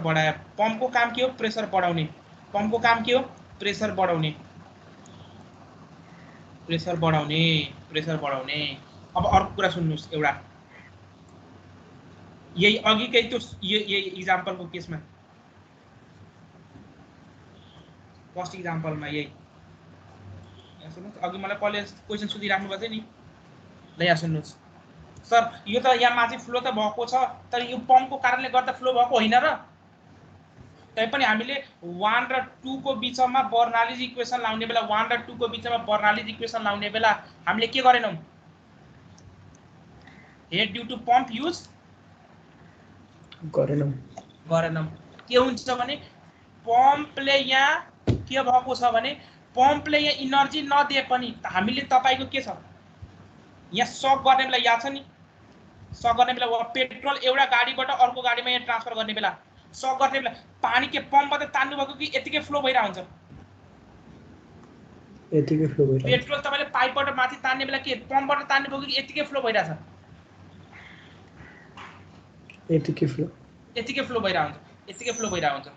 बढायो पम्पको काम के हो प्रेसर बढाउने अब अर्को कुरा सुन्नुस् एउटा यही अघिकै त्यो यही एक्जाम्पलको केसमा फर्स्ट एक्जाम्पलमा यही यहाँ सुन्नुस् अघि मलाई कलेज क्वेशन सोधिराख्नु भएको थियो नि ल यहाँ सुन्नुस् सर यो त यहाँ माथि फ्लो त भएको छ तर यो पम्पको कारणले गर्दा फ्लो भएको होइन र तैपनि हामीले 1 र 2 को बीचमा बर्नालीज इक्वेसन लाउने बेला 1 र 2 को बीचमा बर्नालीज इक्वेसन लाउने बेला हामीले के गरेनौं head due to pump use गरेनौं के हुन्छ भने पम्पले यहाँ के भएको छ भने पम्पले यहाँ एनर्जी नदिए पनि हामीले तपाईको के छ यहाँ सक गर्ने बेला याद छ नि सक गर्ने बेला पेट्रोल एउटा गाडीबाट अर्को गाडीमा यहाँ ट्रान्सफर गर्ने बेला सक गर्ने बेला पानी के पम्पबाट तान्नु भएको कि यतिकै फ्लो भइरा हुन्छ पेट्रोल तपाईले पाइपबाट माथि तान्ने बेला के पम्पबाट तान्नु भएको कि यतिकै फ्लो भइरा छ यतिकै फ्लो भइरा हुन्छ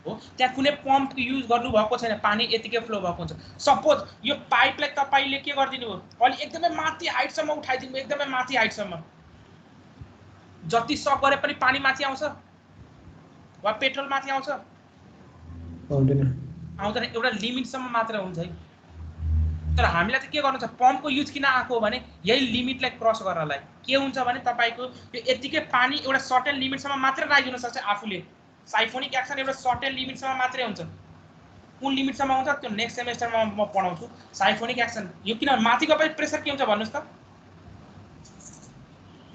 हो त्यहाँ कुनै पम्प युज गर्नु भएको छैन पानी यतिकै फ्लो भएको हुन्छ सपोज यो पाइपलाई तपाईले के गर्दिनु हो अलि एकदमै माथि हाइटसम्म उठाइदिनु एकदमै माथि हाइटसम्म जति सक गरे पनि पानी माथि आउँछ वा पेट्रोल माथि आउँछ आउँदैन एउटा लिमिटसम्म मात्र हुन्छ है तर हामीलाई चाहिँ के गर्नु छ पम्पको युज किन आको भने यही लिमिटलाई क्रस गर्नलाई के हुन्छ भने तपाईको यो यतिकै पानी एउटा सर्टेन लिमिटसम्म मात्र राखिदिन सक्छ आफुले साइफोनिक एक्सन एउटा सर्टेन लिमिटसम्म मात्रै हुन्छ कुन लिमिटसम्म हुन्छ त्यो नेक्स्ट सेमेस्टरमा म पढाउँछु साइफोनिक एक्सन यो किन माथिको पनि प्रेसर के हुन्छ भन्नुस् त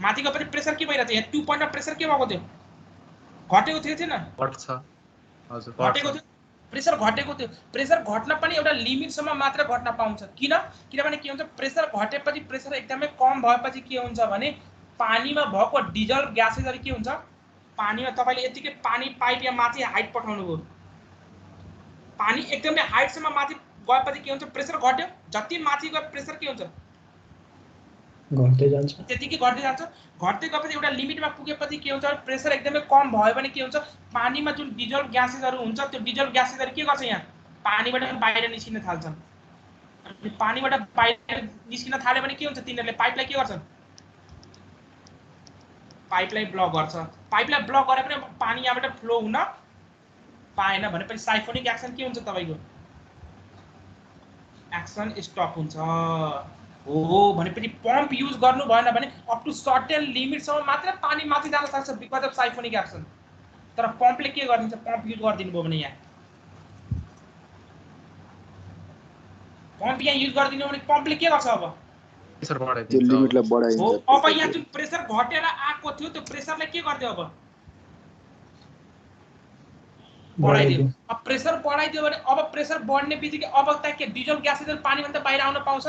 माथिको पनि प्रेसर के भइरहेछ यहाँ 2 पोइन्टमा प्रेसर के भएको थियो घटेको थियो थिएन घट्छ हजुर घटेको थियो प्रेसर घट्न पनि एउटा लिमिटसम्म मात्र घट्न पाउँछ किनभने के हुन्छ प्रेसर घटेपछि प्रेसर एकदमै कम भएपछि के हुन्छ भने पानीमा भएको डिजल्भ ग्यासेसहरु के हुन्छ पानीमा तपाईले यतिकै पानी पाइप या माथि हाइट पठाउनु भयो पानी एकदमै हाइटसम्म माथि गएपछि के हुन्छ प्रेसर घट्यो जति माथि गए प्रेसर के हुन्छ घट्दै जान्छ त्यतिकै घट्दै जान्छ। घट्दै गएपछि एउटा लिमिटमा पुगेपछि के हुन्छ, प्रेसर एकदमै कम भयो भने के हुन्छ, पानीमा जुन डिजल्भ ग्यासेसहरू हुन्छ त्यो डिजल्भ ग्यासेसहरू के गर्छ, यहाँ पानीबाट बाहिर निस्किन थाल्छन्। अनि पानीबाट बाहिर निस्किन थाल्यो भने के हुन्छ, तिनीहरूले पाइपलाई के गर्छन्, पाइपलाई ब्लक गर्छ। पाइपलाई ब्लक गरे पनि पानी यहाँबाट फ्लो हुन पाएन भनेपछि साइफोनिक एक्सन के हुन्छ, तपाईको एक्सन स्टप हुन्छ। हो भनेपछि पम्प युज गर्नु भएन भने अप टु सर्टेन लिमिटसम्म मात्र पानी माथि जान सक्छ बिकज अफ साइफोनिक एक्सन। तर पम्पले के गरिदिन्छ, पम्प युज गरिदिनु भयो भने यहाँ पम्प यहाँ युज गरिदिनु भने पम्पले के गर्छ, अब प्रेसर त्यो बढाइदिन्छ। लिमिटलाई बढाइन्छ। हो अब यहाँ जुन प्रेसर घटेर आएको थियो त्यो प्रेसरलाई के गरिदियो, अब बढाइदियो। अब प्रेसर बढाइदियो भने अब प्रेसर बढ्ने बित्तिकै अब त के डिजल्भ ग्यासेसहरू पानीभन्दा बाहिर आउन पाउँछ,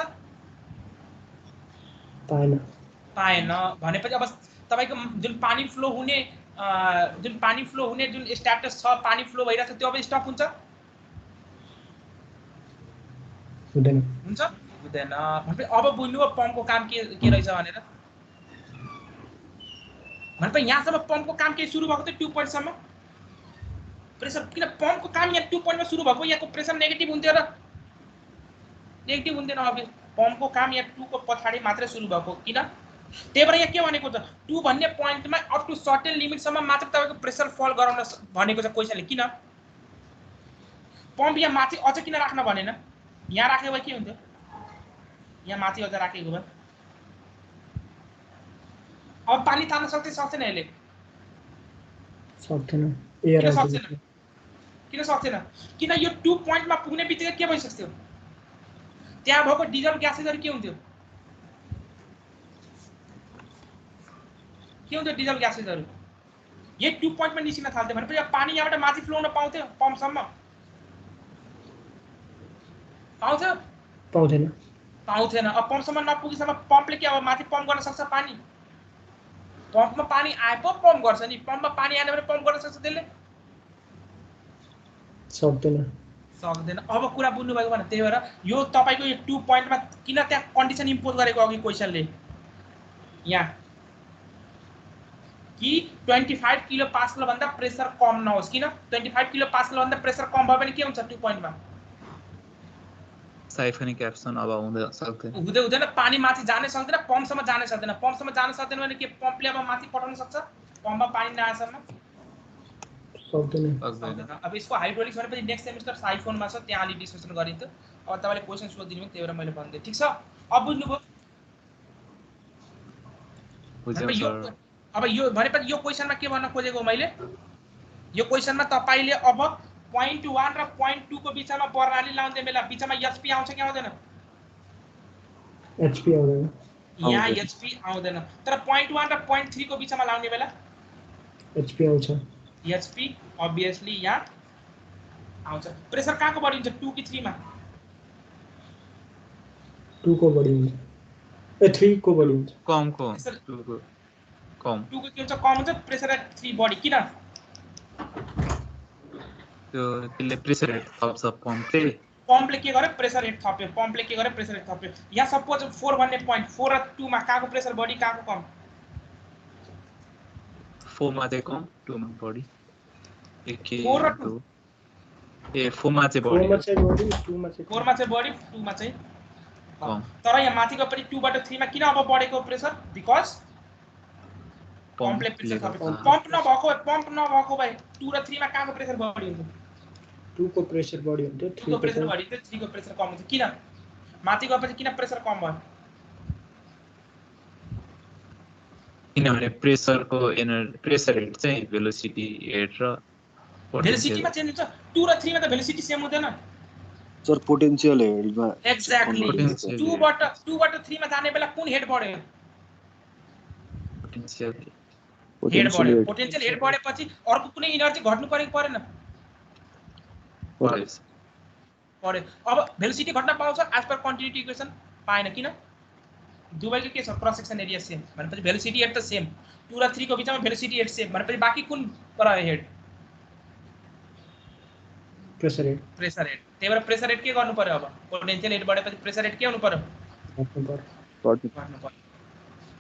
पाएन भनेपछि अब तपाईको जुन पानी फ्लो हुने जुन स्ट्याटस छ, पानी फ्लो भइरहेछ त्यो अब स्टप हुन्छ, हुँदैन हुँदैन। भनेपछि अब बुझ्नुभयो पम्पको काम के रहेछ भनेर। भनेपछि यहाँसम्म पम्पको काम के सुरु भएको थियो, 2 पोइन्टसम्म प्रेसर, किन पम्पको काम यहाँ 2 पोइन्टमा सुरु भएको, यहाँको प्रेसर नेगेटिभ हुन्थ्यो र नेगेटिभ हुँदैन। अब पम्पको काम यहाँ 2 को पछाडि मात्रै सुरु भएको, किन त्यही भएर यहाँ के भनेको छ, 2 भन्ने पोइन्टमा अप टु सर्टेन लिमिटसम्म मात्र तपाईको प्रेसर फल गराउन भनेको छ क्वेशनले। किन पम्प यहाँ माथि अझ किन राख्न भनेन, यहाँ राखेको भए के हुन्थ्यो, यहाँ माथि अझ राखेको भए अब पानी तान्न सक्दैन यसले, सक्दैन। किन सक्दैन, किन यो 2 पोइन्टमा पुग्ने बित्तिकै के भइसक्थ्यो, त्यहाँ भएको डिजल्भ ग्यासेसहरू के हुन्थ्यो, डिजल्भ ग्यासेसहरू यही 2 पोइन्टमा निस्किन थाल्थ्यो भनेपछि अब पानी यहाँबाट माथि फ्लो हुन पाउँथ्यो, पम्पसम्म पाउँथेन। अब पम्पसम्म नपुगेसम्म पम्पले के अब माथि पम्प गर्न सक्छ पानी, पम्पमा पानी आए पो पम्प गर्छ नि, पम्पमा पानी आएन भने पम्प गर्न सक्छ त्यसले, सक्दैन। अब कुरा बुझ्नु भएको भने त्यही भएर यो तपाईको यो 2 पोइन्टमा किन त्यहाँ कन्डिसन इम्पोज गरेको अघि क्वेशनले यहाँ कि 25 किलो पास्कल भन्दा प्रेसर कम नहोस्। किन 25 किलो पास्कल भन्दा प्रेसर कम भयो भने के हुन्छ, 2 पोइन्टमा साइफोनिक एक्सन अब हुँदैन, पानी माथि जानै सक्दैन, पम्पसम्म जानै सक्दैन भने के पम्पले अब माथि पठाउन सक्छ, पम्पमा पानी नआएसम्म सक्दैन। अब यसको हाइड्रोलिक्स भनेपछि नेक्स्ट सेमिस्टर साइफोनमा छ, त्यहाँ अलि डिस्कसन गरिन्छ। अब तपाईले क्वेशन सोधिदिनु भयो त्यही भएर मैले भन्दै, ठीक छ। अब बुझ्नुभयो, अब यो भनेपछि यो क्वेशनमा के भन्न खोजेको मैले, यो क्वेशनमा तपाईले अब पोइन्ट 1 र पोइन्ट 2 को बीचमा प्रणाली लाउने बेला बीचमा एचपी आउँछ कि आउँदैन, एचपी आउँदैन, यहाँ एचपी आउँदैन। तर पोइन्ट 1 र पोइन्ट 3 को बीचमा लाउने बेला एचपी आउँछ, एचपी obviously यहाँ आउँछ। प्रेसर कहाँको बढी हुन्छ, 2 कि 3 मा, 2 को बढी हुन्छ, 3 को बढी हुन्छ, कम 2 को के हुन्छ, कम हुन्छ, प्रेसर 3 बढी। किन त्यो त्यसले प्रेसर रेट थप्छ, पम्पले के गर्यो, प्रेसर रेट थप्यो, पम्पले के गर्यो, प्रेसर रेट थप्यो। यहाँ सपोज 4 भन्ने पोइन्ट, 4 र 2 मा कहाँको प्रेसर बढी कहाँको कम, 4 मा चाहिँ कम, 2 मा बढी, 4 र 2 4 मा चाहिँ बढी, 4 मा चाहिँ बढी, 2 मा चाहिँ कम। तर यहाँ माथि गएपछि 2 बाट 3 मा किन अब बढेको प्रेसर, बिकज पम्पले प्रेसर थप्यो। पम्प नभएको भए 2 र 3 मा कहाँको प्रेसर बढी हुन्छ, 2 को प्रेसर बढी हुन्छ, 3 को प्रेसर बढी हुन्छ, 3 को प्रेसर कम हुन्छ। किन माथि गएपछि किन प्रेसर कम भयो, किनभने प्रेसरको प्रेसर हेड चाहिँ भेलोसिटी हेड र भेलोसिटीमा चेन्ज हुन्छ। 2 र 3 मा त भेलोसिटी सेम हुँदैन सर, पोटेन्शियल हेडमा एक्ज्याक्टली 2 बाट 3 मा जाने बेला कुन हेड बढ्यो, पोटेन्शियल हेड बढ्यो। पोटेन्शियल हेड बढेपछि अर्को कुनै एनर्जी घट्नु पर्यो कि परेन, पढ्यो। अब भेलोसिटी घट्न पाउँछ एज पर कन्टिन्युटी इक्वेसन, पाएन। किन दुवैको के छ, क्रस सेक्सन एरिया सेम भनेपछि भेलोसिटी हेड त सेम, 2 र 3 को बीचमा भेलोसिटी हेड सेम भनेपछि बाँकी कुन रह्यो हेड, प्रेसर हेड। त्यही भएर प्रेसर हेड के गर्नु पर्यो, अब पोटेन्शियल हेड बढेपछि प्रेसर हेड के हुनु पर्यो, घट्नु पर्यो।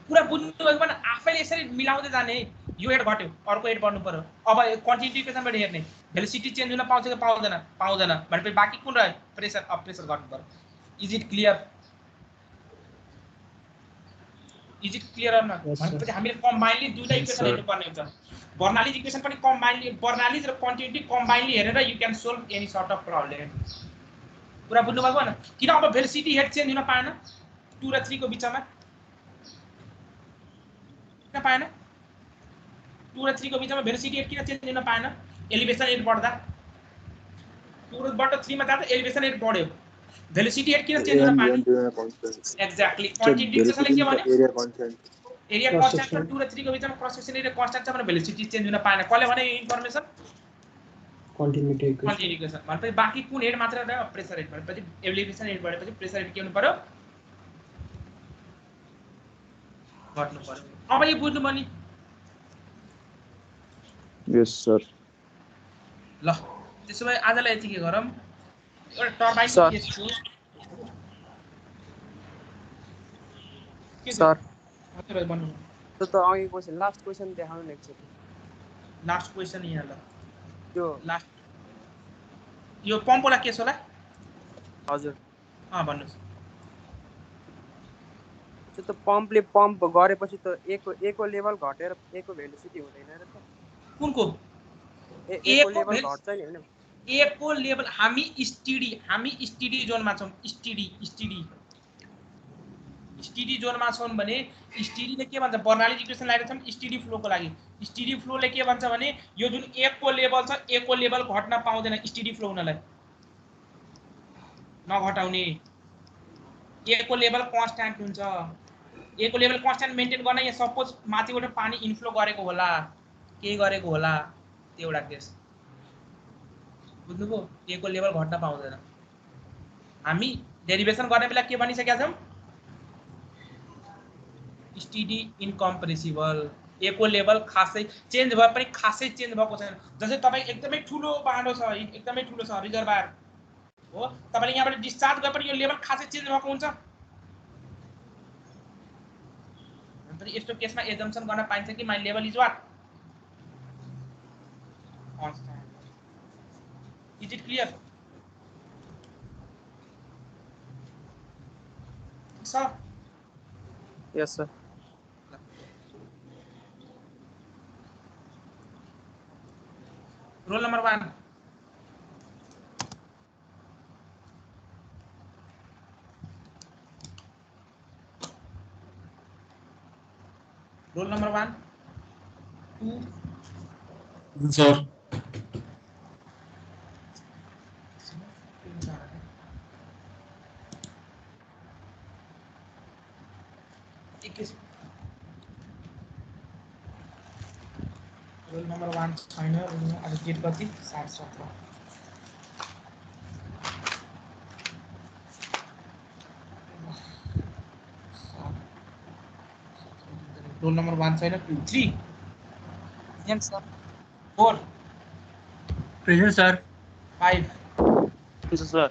कुरा बुझ्नुभएको भने आफैले यसरी मिलाउँदै जाने। यो हेड घट्यो अर्को हेड बढ्नु पर्यो। अब कन्टिन्युटी इक्वेसनबाट हेर्ने भेलोसिटी चेन्ज हुन पाउँछ कि पाउँदैन भनेपछि बाँकी कुन रह्यो प्रेसर। अब प्रेसर गर्नु पर्यो। Is it clear? Is it clear or not? भनेपछि हामीले कम्बाइनली दुईटा इक्वेसन हेर्नु पर्ने हुन्छ। बर्नालिज इक्वेसन पनि कम्बाइनली, बर्नालिज र कन्टिन्युटी कम्बाइनली हेरेर you can solve any sort of problem. कुरा बुझ्नुभएको होइन? किन अब भेलोसिटी हेड चेन्ज हुन पाएन 2 र 3 को बिचमा? किन पाएन? 2 र 3 को बिचमा भेलोसिटी हेड किन चेन्ज हुन पाएन? एलिभेसन हेड बढ्दा 2 बाट 3 मा जाँदा एलिभेसन हेड बढ्यो। भेलोसिटी हेड किन चेन्ज हुन पाएन? एक्ज्याक्टली कन्टिन्युटी इक्वेसनले के भन्यो? एरिया कन्स्ट्यान्ट छ 2 र 3 को बिचमा क्रस सेक्सन एरिया कन्स्ट्यान्ट छ भने भेलोसिटी चेन्ज हुन पाएन। कसले भने यो इन्फर्मेसन? Continuity equation. भनेपछि बाँकी कुन हेड मात्र रह्यो? Pressure head. भनेपछि एलिभेसन हेड बढेपछि प्रेसर हेड के हुनु पर्यो? घट्नु पर्यो। अब यो बुझ्नु पनि? यस सर। ल त्यसो भए आजलाई यति के गरौँ? एउटा टर्बाइन केस छु के सर मात्र भन्नु। त्यो त अघि क्वेशन लास्ट क्वेशन देखाउनु नेक्स्ट छ। लास्ट क्वेशन यहाँ ल त्यो लास्ट यो पम्पवाला केस होला? हजुर भन्नुस्। त्यो त पम्पले पम्प गरेपछि त एको लेभल घटेर एको भेलोसिटी हुँदैन र त? कुनको? एको लेभल घट्छ नि हैन? एको लेभल हामी स्टिडी जोनमा छौं। स्टिडी जोनमा छौं भने स्टिडीले के भन्छ? बर्नालिज इक्वेसन लगाएर छौं स्टिडी फ्लोको लागि। स्टिडी फ्लोले के भन्छ भने यो जुन एको लेभल छ एको लेभल घट्न पाउँदैन। स्टिडी फ्लो हुनलाई नघटाउने एको लेभल कन्स्ट्यान्ट हुन्छ। एको लेभल कन्स्ट्यान्ट मेन्टेन गर्न यहाँ सपोज माथिबाट पानी इन्फ्लो गरेको होला के गरेको होला त्यो एउटा केस बुझ्नुभयो? एको लेभल घट्न पाउँदैन। हामी डेरिभेसन गर्ने बेला के भनिसकेका छौं? स्टिडी इनकम्प्रेसिबल। एको लेभल खासै चेन्ज भए पनि खासै चेन्ज भएको छैन। जस्तै तपाई एकदमै ठुलो बाँडो छ, एकदमै ठुलो छ रिजर्भर हो, तपाईले यहाँबाट डिस्चार्ज गए पनि यो लेभल खासै चेन्ज भएको हुन्छ। अनि यस्तो केसमा एजम्पसन गर्न पाइन्छ कि my level is what? Constant. Is it clear? Sir yes sir. Roll number 1 roll number 1 2 sir. Roll number 1 छैन। अब डेट कति? 7/17। रोल नंबर 1 छैन। 2 3 यस सर। 4 present sir. 5 सर।